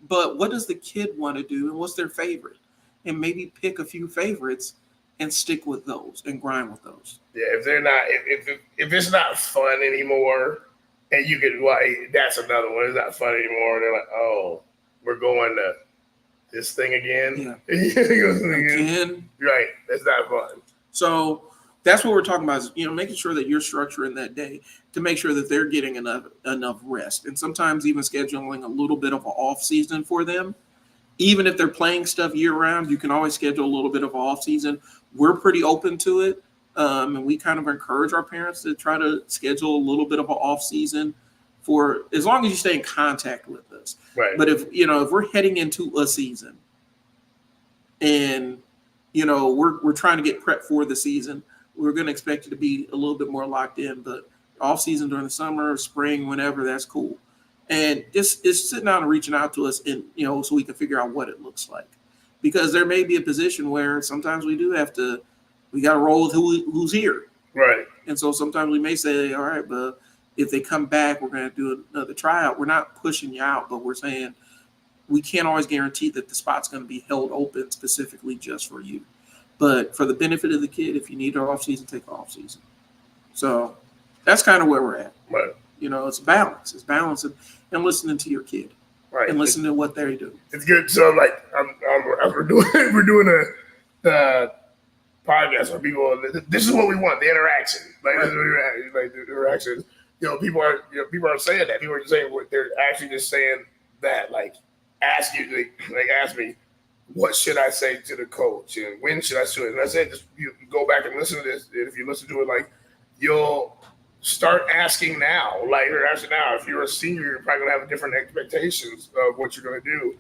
but what does the kid want to do, and what's their favorite? And maybe pick a few favorites and stick with those and grind with those. Yeah, if they're not, if it's not fun anymore, and you could, that's another one. It's not fun anymore. They're like, oh, we're going to this thing again. Yeah. Again. Right. That's not fun. So that's what we're talking about is, making sure that you're structuring that day to make sure that they're getting enough rest. And sometimes even scheduling a little bit of an off season for them. Even if they're playing stuff year round, you can always schedule a little bit of an off season. We're pretty open to it. And we kind of encourage our parents to try to schedule a little bit of an off season for as long as you stay in contact with us. Right. But if we're heading into a season and we're trying to get prepped for the season, we're going to expect you to be a little bit more locked in. But off season during the summer, spring, whenever, that's cool. And just sitting down and reaching out to us, and so we can figure out what it looks like, because there may be a position where sometimes we got to roll with who's here. Right. And so sometimes we may say, all right, but if they come back, we're going to do another tryout. We're not pushing you out, but we're saying we can't always guarantee that the spot's going to be held open specifically just for you. But for the benefit of the kid, if you need an off season, take off season. So that's kind of where we're at. Right. It's balance. It's balance and listening to your kid. Right. And listening to what they do. It's good. So we're doing a podcast where people, this is what we want, the interaction. Like the interaction. People are saying that. People are saying what they're actually just saying that. Ask me, what should I say to the coach, and when should I do it? And I said, just you go back and listen to this. And if you listen to it, you'll start asking now. You're asking now. If you're a senior, you're probably gonna have different expectations of what you're gonna do.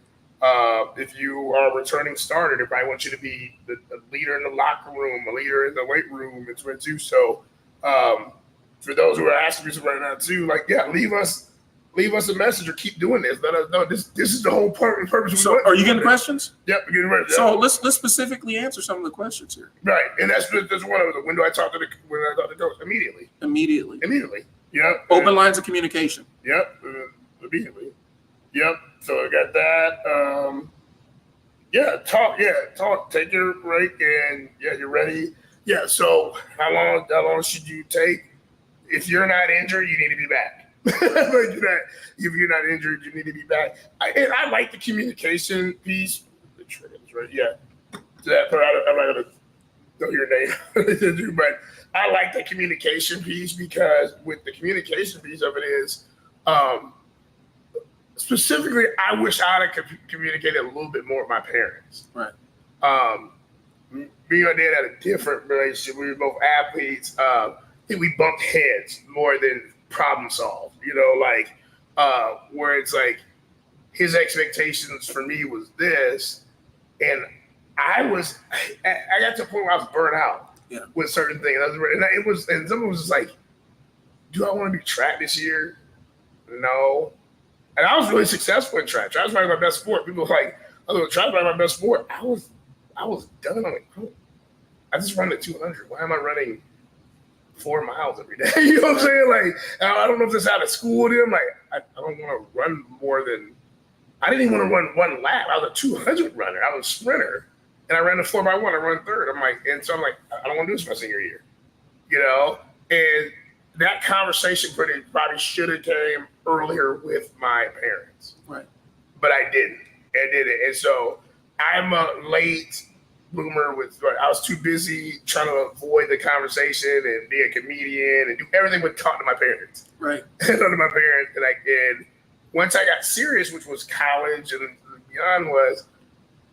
If you are a returning starter, they probably want you to be a leader in the locker room, a leader in the weight room, and so too. So. For those who are asking me right now too, leave us a message or keep doing this. Let us know this is the whole purpose. So, are you getting questions? Yep, we're getting ready. So let's specifically answer some of the questions here. Right, and that's one of them. When I talk to the coach? Immediately. Yep. Open lines of communication. Yep. Immediately. Yep. So I got that. Talk. Take your break, and you're ready. Yeah. So how long should you take? If you're not injured, you need to be back. If you're not injured, you need to be back. I like the communication piece. Right? Yeah. That part, I'm not gonna know your name, but I like the communication piece, because with the communication piece of it is, Specifically, I wish I had communicated a little bit more with my parents. Right. Me and my dad had a different relationship. We were both athletes. I think we bumped heads more than problem solved. Where it's like his expectations for me was this, and I got to a point where I was burnt out with certain things. And someone was just like, "Do I want to do track this year?" No. And I was really successful in track. Track was probably my best sport. People were like, "Oh, track was my best sport." I was done. I'm like, oh, I just run the 200. Why am I running 4 miles every day? You know what I'm saying? Like, I don't know if this is out of school with him. Like, I don't want to run more than. I didn't even want to run one lap. I was a 200 runner. I was a sprinter, and I ran the 4x1. I run third. I'm like, I don't want to do this my senior year. And that conversation probably should have came earlier with my parents. Right. But I didn't. And so I'm a late bloomer I was too busy trying to avoid the conversation and be a comedian and do everything but talk to my parents. Right. Talk to my parents. And once I got serious, which was college and beyond,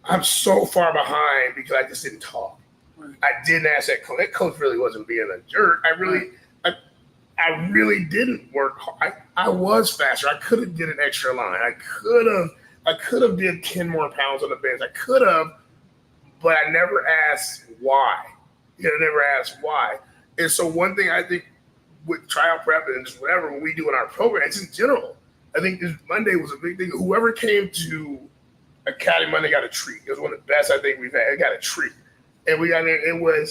I'm so far behind because I just didn't talk. Right. I didn't ask that coach. That coach really wasn't being a jerk. I really didn't work hard. I was faster. I could have did an extra line. I could have did 10 more pounds on the bench. I could have, but I never asked why. Never asked why. And so one thing I think with tryout prep and just whatever, when we do in our programs in general, I think this Monday was a big thing. Whoever came to Academy Monday got a treat. It was one of the best I think we've had. It got a treat. And we got there.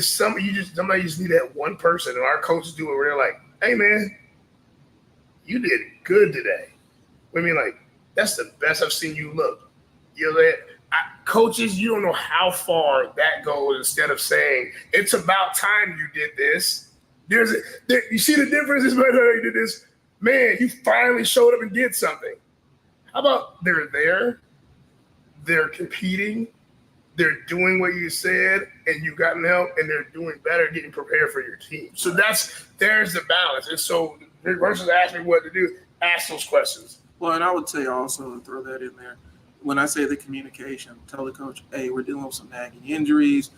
Somebody just need that one person, and our coaches do it where they're like, "Hey man, you did good today." I mean, like, that's the best I've seen you look. Coaches, you don't know how far that goes. Instead of saying it's about time you did this, you see the difference is whether you did this. Man, you finally showed up and did something. How about they're there, they're competing, they're doing what you said, and you've gotten help, and they're doing better, getting prepared for your team. So there's the balance. And so versus ask me what to do, ask those questions. Well, and I would say also, throw that in there, when I say the communication, tell the coach, hey, we're dealing with some nagging injuries,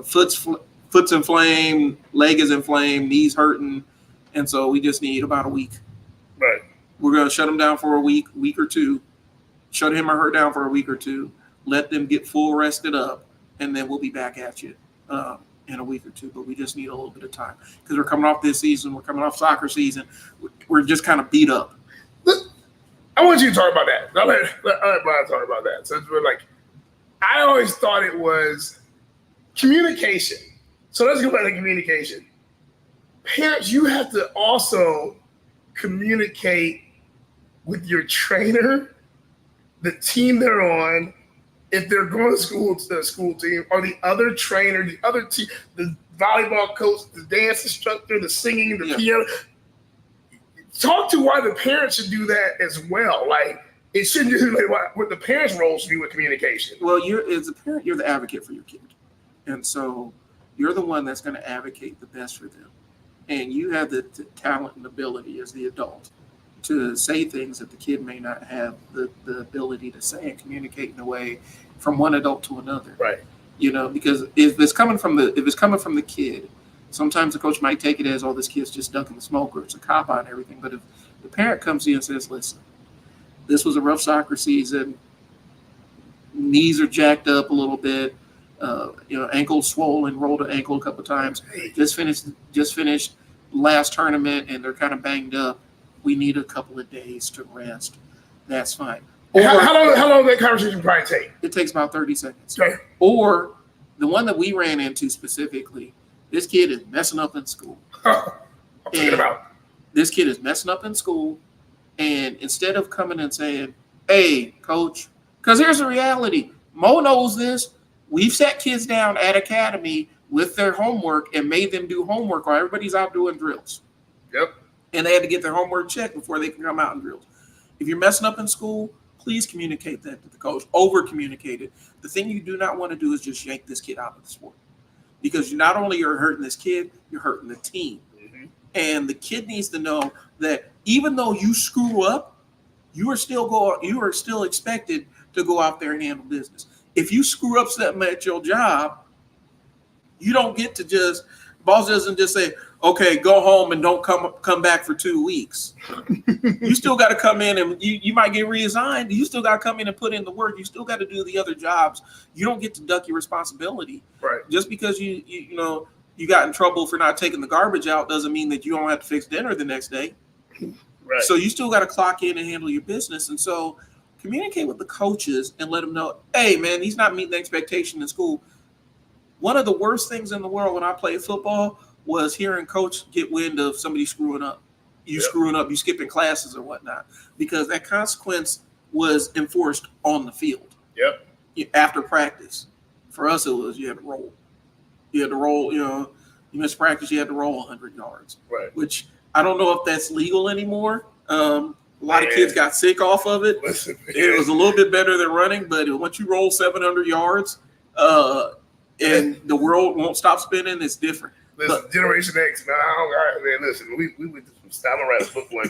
foot's inflamed, leg is inflamed, knees hurting, and so we just need about a week. Right. We're going to shut him down for a week or two, shut him or her down for a week or two, let them get full rested up, and then we'll be back at you in a week or two. But we just need a little bit of time because we're coming off this season. We're coming off soccer season. We're just kind of beat up. I want you to talk about that. I'll let Brian talk about that. So we're like, I always thought it was communication. So let's go back to communication. Parents, you have to also communicate with your trainer, the team they're on, if they're going to the school team, or the other trainer, the other team, the volleyball coach, the dance instructor, the singing, the piano. Talk to why the parents should do that as well. Like, it shouldn't just be like what the parents' role should be with communication. Well, as a parent, you're the advocate for your kid. And so you're the one that's going to advocate the best for them. And you have the talent and ability as the adult to say things that the kid may not have the ability to say and communicate in a way from one adult to another. Right. Because if it's coming from the kid, sometimes the coach might take it as, oh, this kid's just dunking the smoke, or it's a cop out and everything. But if the parent comes in and says, listen, this was a rough soccer season, knees are jacked up a little bit, ankle swollen, rolled an ankle a couple of times, just finished last tournament and they're kind of banged up. We need a couple of days to rest. That's fine. Or, how long does that conversation probably take? It takes about 30 seconds. Okay. Or the one that we ran into specifically, this kid is messing up in school. This kid is messing up in school, and instead of coming and saying, hey, coach, because here's the reality. Mo knows this. We've sat kids down at academy with their homework and made them do homework while everybody's out doing drills. Yep. And they had to get their homework checked before they can come out and drills. If you're messing up in school, please communicate that to the coach. Over-communicate it. The thing you do not want to do is just yank this kid out of the sport. Because you not only are hurting this kid, you're hurting the team. Mm-hmm. And the kid needs to know that even though you screw up, you are still expected to go out there and handle business. If you screw up something at your job, you don't get to just, boss doesn't just say, okay, go home and don't come back for 2 weeks. You still got to come in, and you might get reassigned. You still got to come in and put in the work. You still got to do the other jobs. You don't get to duck your responsibility. Right. Just because you got in trouble for not taking the garbage out doesn't mean that you don't have to fix dinner the next day. Right. So you still got to clock in and handle your business. And so communicate with the coaches and let them know, hey, man, he's not meeting the expectation in school. One of the worst things in the world when I played football was hearing coach get wind of somebody screwing up. Screwing up, you skipping classes or whatnot, because that consequence was enforced on the field. Yep. After practice. For us, it was you had to roll. You had to roll, you missed practice, you had to roll 100 yards. Right. Which I don't know if that's legal anymore. A lot of kids got sick off of it. Listen, it was a little bit better than running, but once you roll 700 yards and the world won't stop spinning, it's different. Listen, Generation X, man, listen, we went to some stuff. I'm gonna write a book one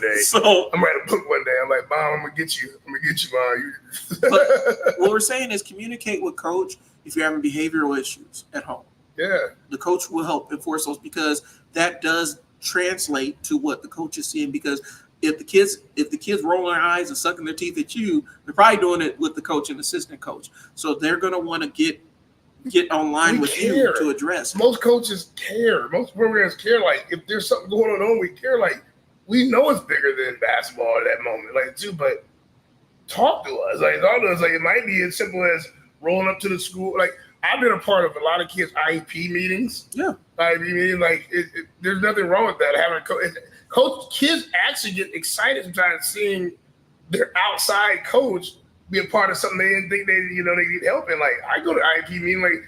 day. I'm like, Mom, I'm gonna get you, Mom. But what we're saying is communicate with coach if you're having behavioral issues at home. Yeah. The coach will help enforce those, because that does translate to what the coach is seeing. Because if the kids rolling their eyes and sucking their teeth at you, they're probably doing it with the coach and assistant coach. So they're gonna want to get online with you to address it. Most coaches care. Most programs care. Like, if there's something going on, we care. Like, we know it's bigger than basketball at that moment. Like, too, but talk to us. Like, talk to us. Like, it might be as simple as rolling up to the school. Like, I've been a part of a lot of kids' IEP meetings. Yeah. IEP meetings. Like, there's nothing wrong with that. Having a coach, kids actually get excited sometimes seeing their outside coach be a part of something they didn't think they need help in. Like, I go to IEP meeting, like,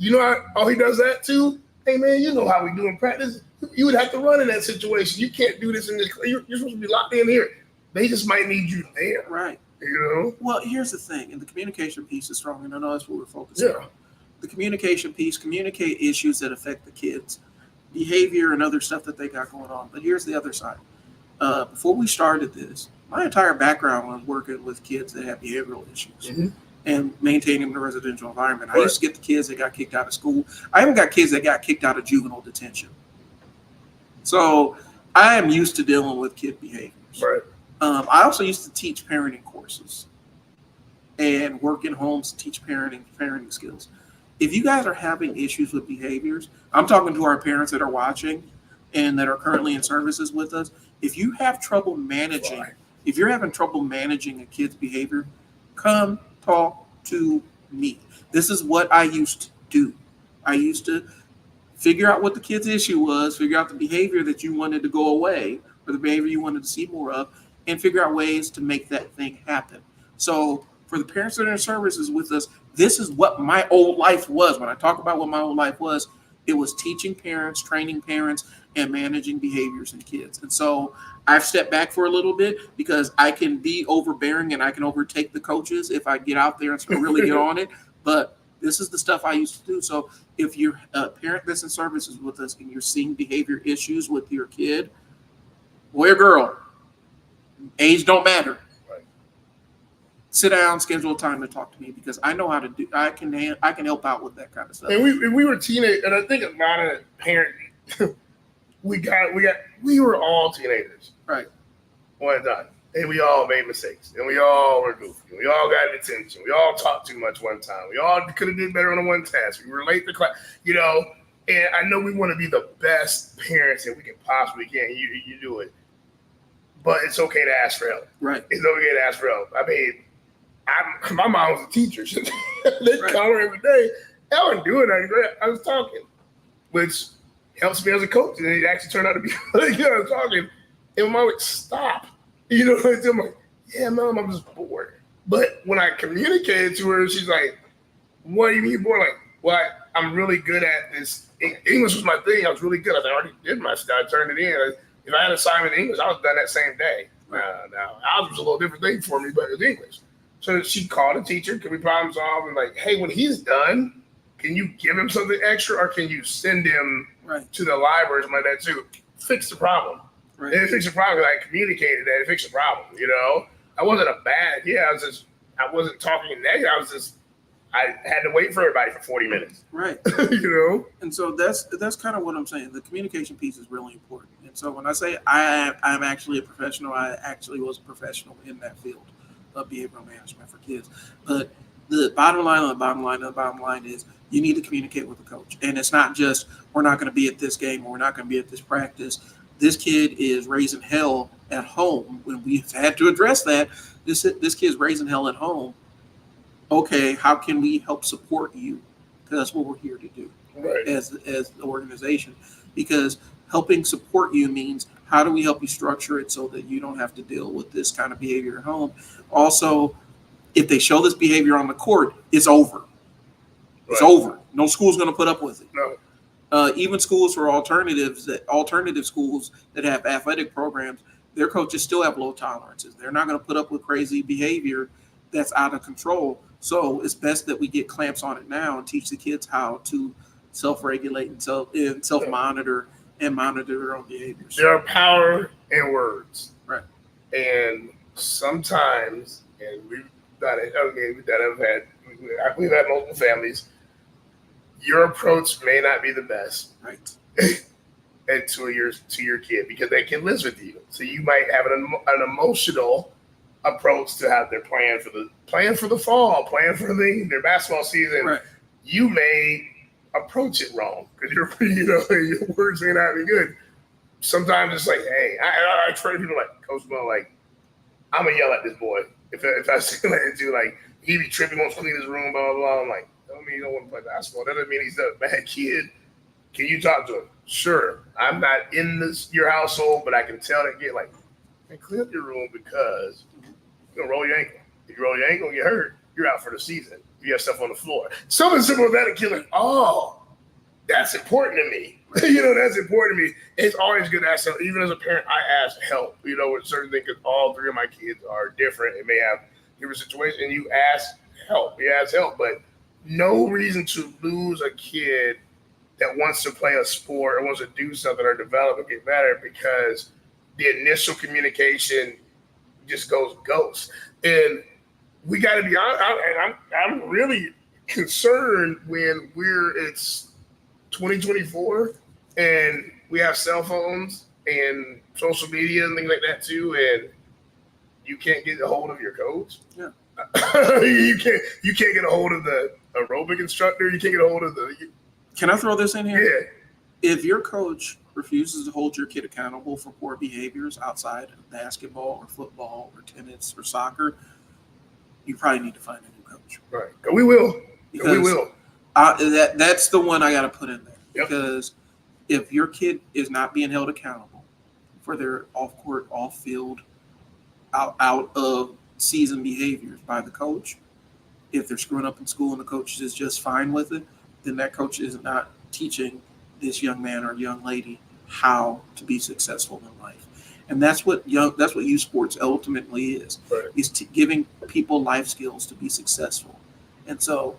he does that too? Hey, man, you know how we do in practice. You would have to run in that situation. You can't do this in this. You're supposed to be locked in here. They just might need you there. Right. Well, here's the thing, and the communication piece is strong, and I know that's what we're focusing on. The communication piece, communicate issues that affect the kids, behavior and other stuff that they got going on. But here's the other side. Before we started this, my entire background was working with kids that have behavioral issues and maintaining the residential environment. I used to get the kids that got kicked out of school. I even got kids that got kicked out of juvenile detention. So I am used to dealing with kid behaviors. Right. I also used to teach parenting courses and work in homes to teach parenting skills. If you guys are having issues with behaviors, I'm talking to our parents that are watching and that are currently in services with us. If you have trouble managing, if you're having trouble managing a kid's behavior, come talk to me. This is what I used to do. I used to figure out what the kid's issue was, figure out the behavior that you wanted to go away or the behavior you wanted to see more of, and figure out ways to make that thing happen. So for the parents that are in services with us, this is what my old life was. When I talk about what my old life was, it was teaching parents, training parents, and managing behaviors in kids. And so I've stepped back for a little bit because I can be overbearing and I can overtake the coaches if I get out there and really get on it. But this is the stuff I used to do. So if you're a parent that's in services with us and you're seeing behavior issues with your kid, boy or girl, age don't matter. Right. Sit down, schedule time to talk to me, because I know how to do. I can help out with that kind of stuff. And we were teenagers, and I think a lot of parents we were all teenagers, right? One time, and we all made mistakes, and we all were goofy. We all got attention. We all talked too much one time. We all could have did better on the one task. We were late to class, And I know we want to be the best parents that we can possibly can. You do it. But it's okay to ask for help. Right. It's okay to ask for help. I mean, my mom was a teacher. They call her every day. I wasn't doing that. I was talking, which helps me as a coach. And it actually turned out to be I was talking. And my mom would stop. I'm like, yeah, Mom, I'm just bored. But when I communicated to her, she's like, what do you mean bored? Like, well, I'm really good at this. English was my thing. I was really good. I already did my stuff. I turned it in. If I had an assignment in English, I was done that same day. Now, algebra was a little different thing for me, but it was English. So she called a teacher. Can we problem solve? And like, hey, when he's done, can you give him something extra, or can you send him to the library or something like that to fix the problem? Right. And it fixed the problem. I communicated that it fixed the problem. I wasn't a bad. I wasn't talking negative. I had to wait for everybody for 40 minutes. Right. And so that's kind of what I'm saying. The communication piece is really important. And so when I say I'm actually a professional, I actually was a professional in that field of behavioral management for kids. But the bottom line is you need to communicate with the coach. And it's not just we're not going to be at this game or we're not going to be at this practice. This kid is raising hell at home. When we've had to address that, this kid's raising hell at home. Okay, how can we help support you? Because that's what we're here to do, right, as the organization. Because helping support you means how do we help you structure it so that you don't have to deal with this kind of behavior at home. Also, if they show this behavior on the court, it's over. It's over. No school's going to put up with it. No. Even schools for alternative schools that have athletic programs, their coaches still have low tolerances. They're not going to put up with crazy behavior that's out of control. So it's best that we get clamps on it now and teach the kids how to self-regulate and self-monitor and monitor their own behaviors. There are power in words. Right. And sometimes, and we've done it, we've had multiple families, your approach may not be the best. Right. And to your kid because they can live with you. So you might have an emotional approach to how they're playing for the fall, playing for their basketball season. Right. You may approach it wrong because your words may not be good. Sometimes it's like, hey, I try people like Coach Mo, like I'm gonna yell at this boy if I see like do like he be tripping, wants to clean his room, blah blah blah. I'm like, that don't mean you don't want to play basketball. That doesn't mean he's a bad kid. Can you talk to him? Sure. I'm not in your household, but I can tell that kid like, hey, clean up your room because you're gonna roll your ankle. If you roll your ankle and get hurt, you're out for the season. You have stuff on the floor. Something simple as that, a kid like, oh, that's important to me. That's important to me. It's always good to ask help. Even as a parent, I ask help, with certain things because all three of my kids are different and may have different situations. And you ask help. But no reason to lose a kid that wants to play a sport or wants to do something or develop and get better because the initial communication just goes ghost. And we got to be honest. I'm really concerned when it's 2024 and we have cell phones and social media and things like that too, and you can't get a hold of your coach. Yeah. you can't get a hold of the aerobic instructor. You can't get a hold of the. Can I throw this in here? Yeah. If your coach refuses to hold your kid accountable for poor behaviors outside of basketball or football or tennis or soccer, you probably need to find a new coach. Right. We will. We will. That's the one I got to put in there. Yep. Because if your kid is not being held accountable for their off-court, off-field, out of season behaviors by the coach, if they're screwing up in school and the coach is just fine with it, then that coach is not teaching this young man or young lady how to be successful in life. And that's what youth sports ultimately is. Right. Is giving people life skills to be successful. And so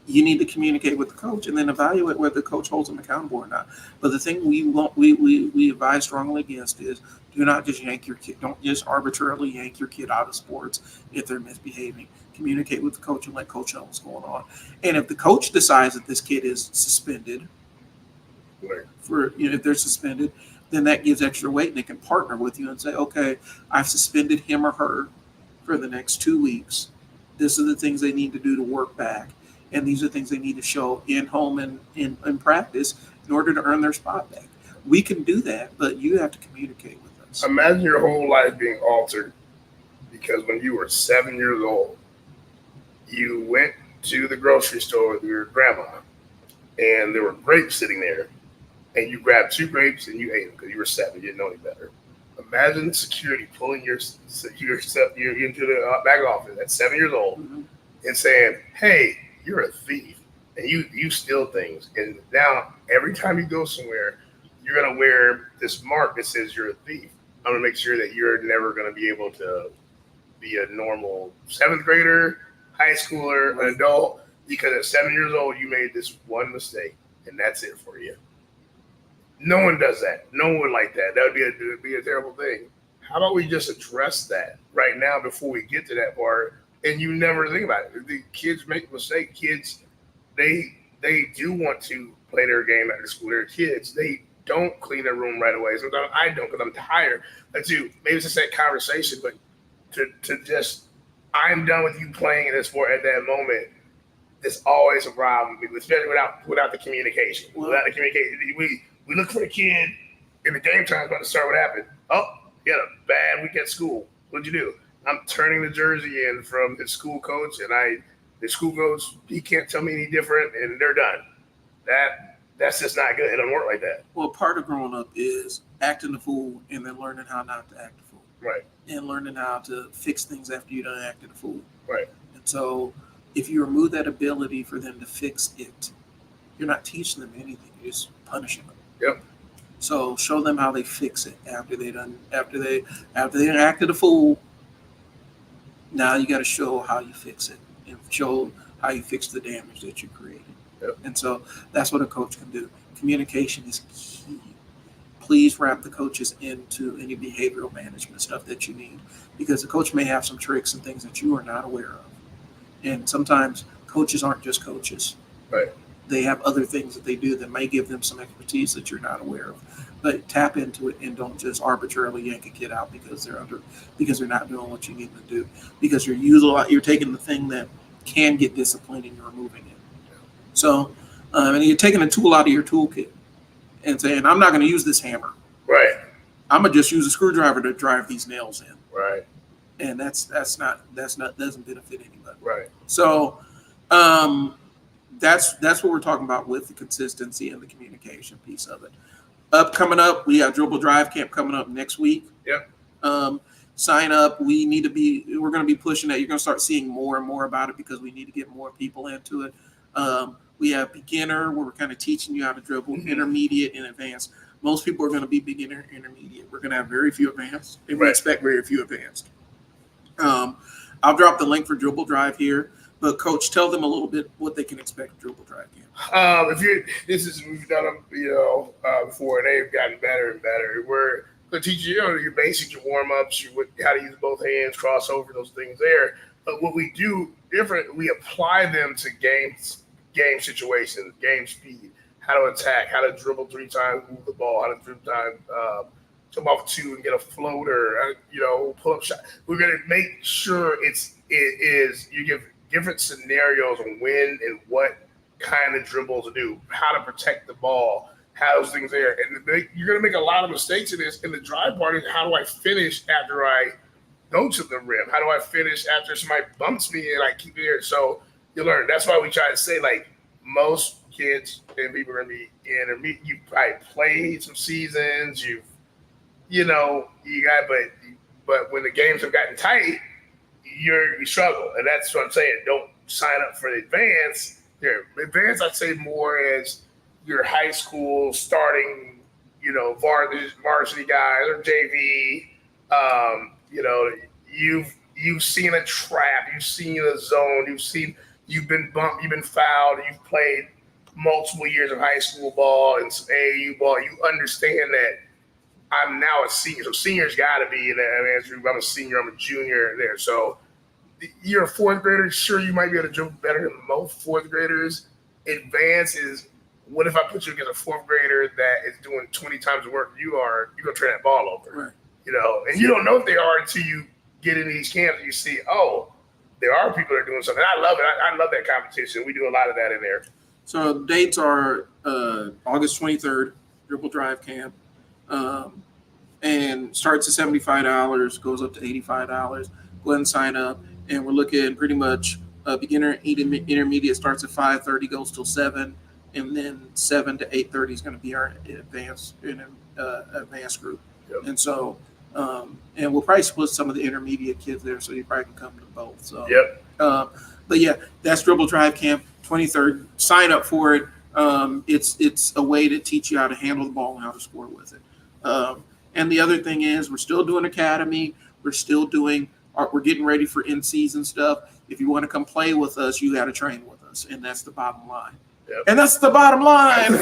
you need to communicate with the coach and then evaluate whether the coach holds them accountable or not. But the thing we advise strongly against is do not just yank your kid. Don't just arbitrarily yank your kid out of sports if they're misbehaving. Communicate with the coach and let coach know what's going on. And if the coach decides that this kid is suspended, right, if they're suspended, then that gives extra weight and they can partner with you and say, okay, I've suspended him or her for the next 2 weeks. This are the things they need to do to work back. And these are things they need to show in home and in practice in order to earn their spot back. We can do that, but you have to communicate with us. Imagine your whole life being altered because when you were 7 years old, you went to the grocery store with your grandma and there were grapes sitting there and you grabbed 2 grapes and you ate them because you were 7, you didn't know any better. Imagine security pulling you into the back office at 7 years old and saying, hey, you're a thief and you steal things. And now every time you go somewhere, you're going to wear this mark that says you're a thief. I'm going to make sure that you're never going to be able to be a normal 7th grader, high schooler, an adult, because at 7 years old, you made this one mistake and that's it for you. No one does that. No one like that. That would be a terrible thing. How about we just address that right now before we get to that part? And you never think about it. The kids make mistakes. Kids, they do want to play their game at the school. They're kids. They don't clean their room right away. Sometimes I don't because I'm tired. Maybe it's just that conversation, but to just, I'm done with you playing in this sport at that moment. It's always a problem, especially without the communication. Without the communication, we look for the kid in the game time. About to start. What happened? Oh, he had a bad week at school. What'd you do? I'm turning the jersey in from his school coach, and the school coach, he can't tell me any different, and they're done. That's just not good. It don't work like that. Well, part of growing up is acting the fool and then learning how not to act the fool. Right. And learning how to fix things after you done acted the fool. Right. And so if you remove that ability for them to fix it, you're not teaching them anything. You're just punishing them. Yep. So show them how they fix it after they acted a fool. Now you got to show how you fix it and show how you fix the damage that you created. Yep. And so that's what a coach can do. Communication is key. Please wrap the coaches into any behavioral management stuff that you need, because the coach may have some tricks and things that you are not aware of. And sometimes coaches aren't just coaches. Right. They have other things that they do that may give them some expertise that you're not aware of. But tap into it and don't just arbitrarily yank a kid out because they're not doing what you need them to do. Because you're taking the thing that can get disciplined and you're removing it. So, and you're taking a tool out of your toolkit and saying, I'm not going to use this hammer. Right. I'm going to just use a screwdriver to drive these nails in. Right. And that's not doesn't benefit anybody. Right. So, that's what we're talking about with the consistency and the communication piece of it. Coming up, we have Dribble Drive Camp coming up next week. Yep. Sign up. We're going to be pushing that. You're going to start seeing more and more about it because we need to get more people into it. We have beginner, where we're kind of teaching you how to dribble, intermediate, and advanced. Most people are going to be beginner, intermediate. We're going to have very few advanced, and we expect very few advanced. I'll drop the link for Dribble Drive here, but Coach, tell them a little bit what they can expect at Dribble Drive Camp. We've done them, before, and they've gotten better and better. We're going to teach you, your basics, your warm ups, how to use both hands, crossover, those things there. But what we do different, we apply them to game situations, game speed, how to attack, how to dribble 3 times, move the ball, how to dribble time, jump off 2 and get a floater, pull up shot. We're going to make sure you give different scenarios on when and what kind of dribbles to do, how to protect the ball, how those things there. And you're going to make a lot of mistakes in this. And the drive part is, how do I finish after I go to the rim? How do I finish after somebody bumps me and I keep it here? So you learn. That's why we try to say, like, most kids and people are going to be intermediate. You probably played some seasons. But when the games have gotten tight, you struggle. And that's what I'm saying. Don't sign up for the advance. Advance, I'd say more as your high school starting, varsity guys or JV. You've seen a trap, you've seen a zone, you've been bumped, you've been fouled, you've played multiple years of high school ball and some AAU ball. You understand that I'm now a senior. So seniors got to be in that advanced group. I'm a senior, I'm a junior there. So you're a 4th grader, sure, you might be able to jump better than most 4th graders. Advance is, what if I put you against a 4th grader that is doing 20 times the work you are, you're going to turn that ball over. Right. And you don't know if they are until you get in these camps and you see, there are people that are doing something. I love it. I love that competition. We do a lot of that in there. So dates are August 23rd, Dribble Drive Camp, and starts at $75, goes up to $85. Go ahead and sign up. And we're looking pretty much beginner, intermediate starts at 5:30, goes till 7, and then 7 to 8:30 is going to be our advanced group. Yep. And so, and we'll probably split some of the intermediate kids there, so you probably can come to both. So, yep. But yeah, that's Dribble Drive Camp, 23rd. Sign up for it. It's a way to teach you how to handle the ball and how to score with it. And the other thing is, we're still doing academy. We're getting ready for in-season stuff. If you want to come play with us, you got to train with us, and that's the bottom line. Yep. And that's the bottom line.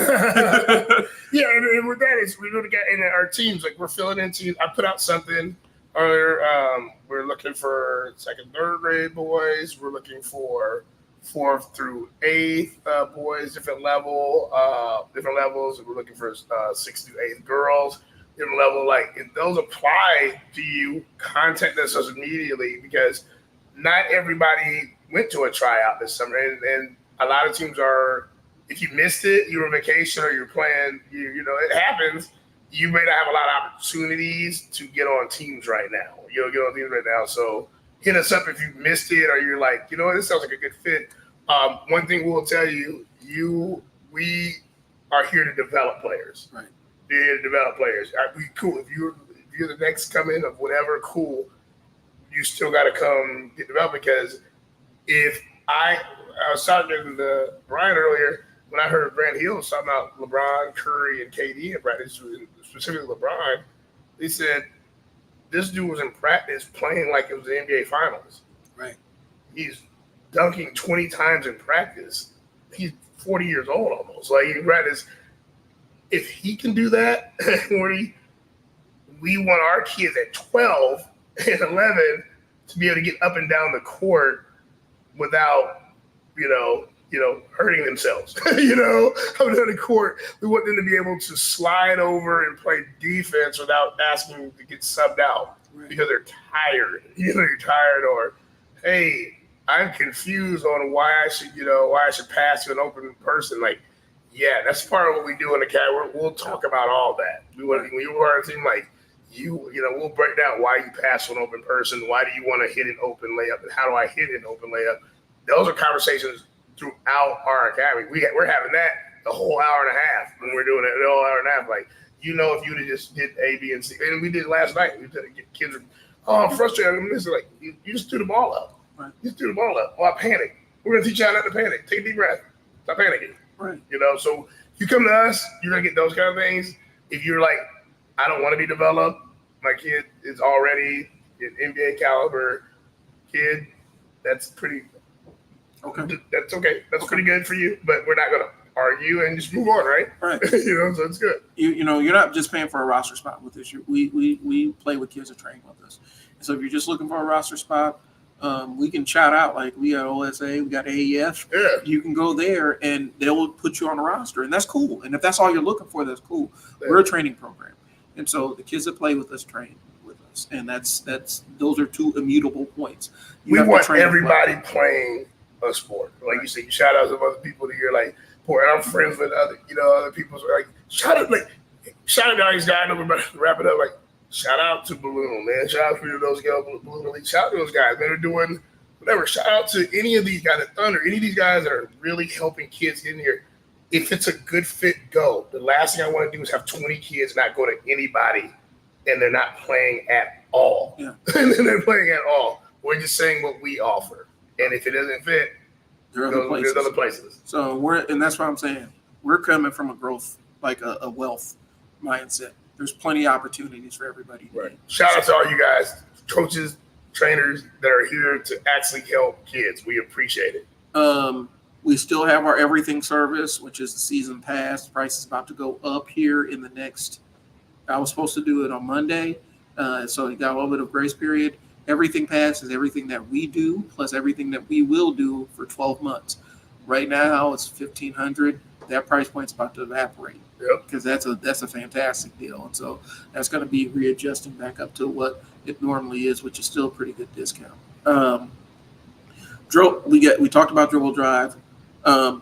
Yeah, and with that, we really got in our teams. Like we're filling in teams. I put out something earlier. We're looking for second, third grade boys. We're looking for 4th through 8th boys, different levels. We're looking for 6th through 8th girls, different level. Like if those apply to you, contact us immediately because not everybody went to a tryout this summer, and a lot of teams are. If you missed it, you're on vacation or you're playing, you know, it happens. You may not have a lot of opportunities to get on teams right now. You'll get on teams right now. So hit us up if you missed it or you're like, you know what, this sounds like a good fit. One thing we'll tell you, we are here to develop players. Right. We're here to develop players. We cool. If you're the next come in of whatever, cool. You still got to come get developed because if I was talking to Brian earlier, when I heard Grant Hill was talking about LeBron, Curry, and KD in practice, specifically LeBron, they said this dude was in practice playing like it was the NBA Finals. Right. He's dunking 20 times in practice. He's 40 years old almost. Like in practice, if he can do that at 40, we want our kids at 12 and 11 to be able to get up and down the court without, hurting themselves, up and down the court. We want them to be able to slide over and play defense without asking to get subbed out because they're tired. You're tired or, hey, I'm confused on why I should pass to an open person. Like, yeah, that's part of what we do in the cat. We'll talk about all that. When you are a team like we'll break down why you pass to an open person. Why do you want to hit an open layup? And how do I hit an open layup? Those are conversations throughout our academy. We're having that the whole hour and a half when we're doing it the whole hour and a half. Like, if you would have just did A, B, and C. And we did last night. We did kids are, I'm frustrated. I'm missing. Like, you just threw the ball up. Right. You just threw the ball up. Oh, I panic. We're going to teach you how not to panic. Take a deep breath. Stop panicking. Right. So if you come to us, you're going to get those kind of things. If you're like, I don't want to be developed, my kid is already an NBA caliber kid, that's pretty okay. That's okay. That's pretty good for you, but we're not going to argue and just move on, right? Right. So it's good. You're not just paying for a roster spot with this. We play with kids that train with us. So if you're just looking for a roster spot, we can shout out like we got OSA, we got AEF. Yeah. You can go there and they'll put you on a roster, and that's cool. And if that's all you're looking for, that's cool. Yeah. We're a training program, and so the kids that play with us train with us, and that's those are two immutable points. We want everybody playing a sport. Like you said, you shout out to other people that you're like, boy, I'm friends with other people. So like, shout out to all these guys. I'm about to wrap it up. Like, shout out to Balloon, man. Shout out to those guys, Balloon Elite. Shout out to those guys. They're doing whatever. Shout out to any of these guys at Thunder, any of these guys that are really helping kids get in here. If it's a good fit, go. The last thing I want to do is have 20 kids not go to anybody and they're not playing at all. Yeah. And then they're playing at all. We're just saying what we offer. And if it doesn't fit, there's other places. So and that's what I'm saying. We're coming from a growth, like a wealth mindset. There's plenty of opportunities for everybody. Right. Shout out to all you guys, coaches, trainers that are here to actually help kids. We appreciate it. We still have our everything service, which is the season pass. The price is about to go up here in the next. I was supposed to do it on Monday, so you got a little bit of grace period. Everything pass is everything that we do plus everything that we will do for 12 months. Right now it's $1,500. That price point's about to evaporate. Yep. Because that's a fantastic deal, and so that's going to be readjusting back up to what it normally is, which is still a pretty good discount. We talked about Dribble Drive.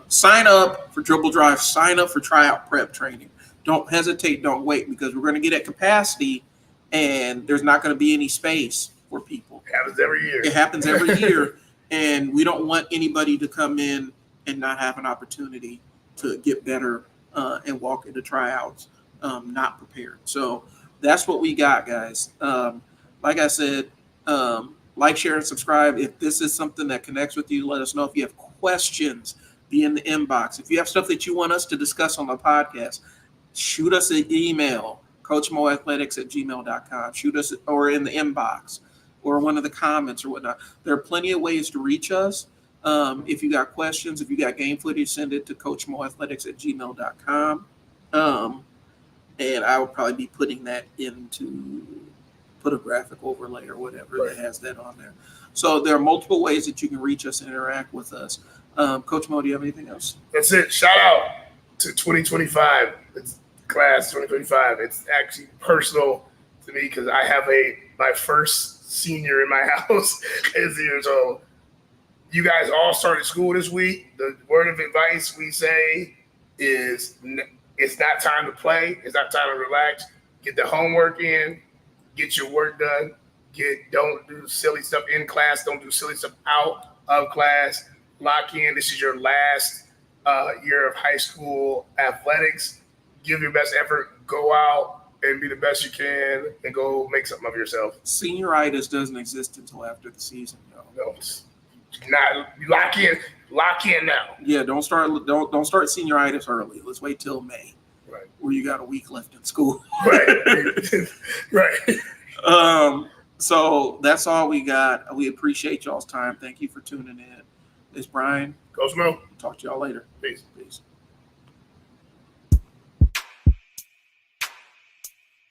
Sign up for Dribble Drive. Sign up for Tryout prep training. Don't hesitate. Don't wait, because we're going to get at capacity, and there's not going to be any space for people. It happens every year. It happens every year, and we don't want anybody to come in and not have an opportunity to get better and walk into tryouts not prepared. So that's what we got, guys. Like I said, like, share, and subscribe. If this is something that connects with you, let us know. If you have questions, be in the inbox. If you have stuff that you want us to discuss on the podcast, shoot us an email, coachmoathletics@gmail.com. Shoot us, or in the inbox, or one of the comments or whatnot. There are plenty of ways to reach us. If you got questions, if you got game footage, send it to coachmoathletics@gmail.com. And I would probably be putting that put a graphic overlay or whatever that has that on there. So there are multiple ways that you can reach us and interact with us. Coach Mo, do you have anything else? That's it. Shout out to 2025. It's class 2025. It's actually personal to me because I have my first senior in my house is years old. You guys all started school this week. The word of advice we say is it's not time to play. It's not time to relax. Get the homework in. Get your work done. Don't do silly stuff in class. Don't do silly stuff out of class. Lock in. This is your last year of high school athletics. Give your best effort. Go out and be the best you can and go make something of yourself. Senioritis doesn't exist until after the season, No, not lock in now. Yeah, don't start senioritis early. Let's wait till May. Right. Where you got a week left in school. Right. Right. So that's all we got. We appreciate y'all's time. Thank you for tuning in. It's Brian. Coach Mo. Talk to y'all later. Peace. Peace.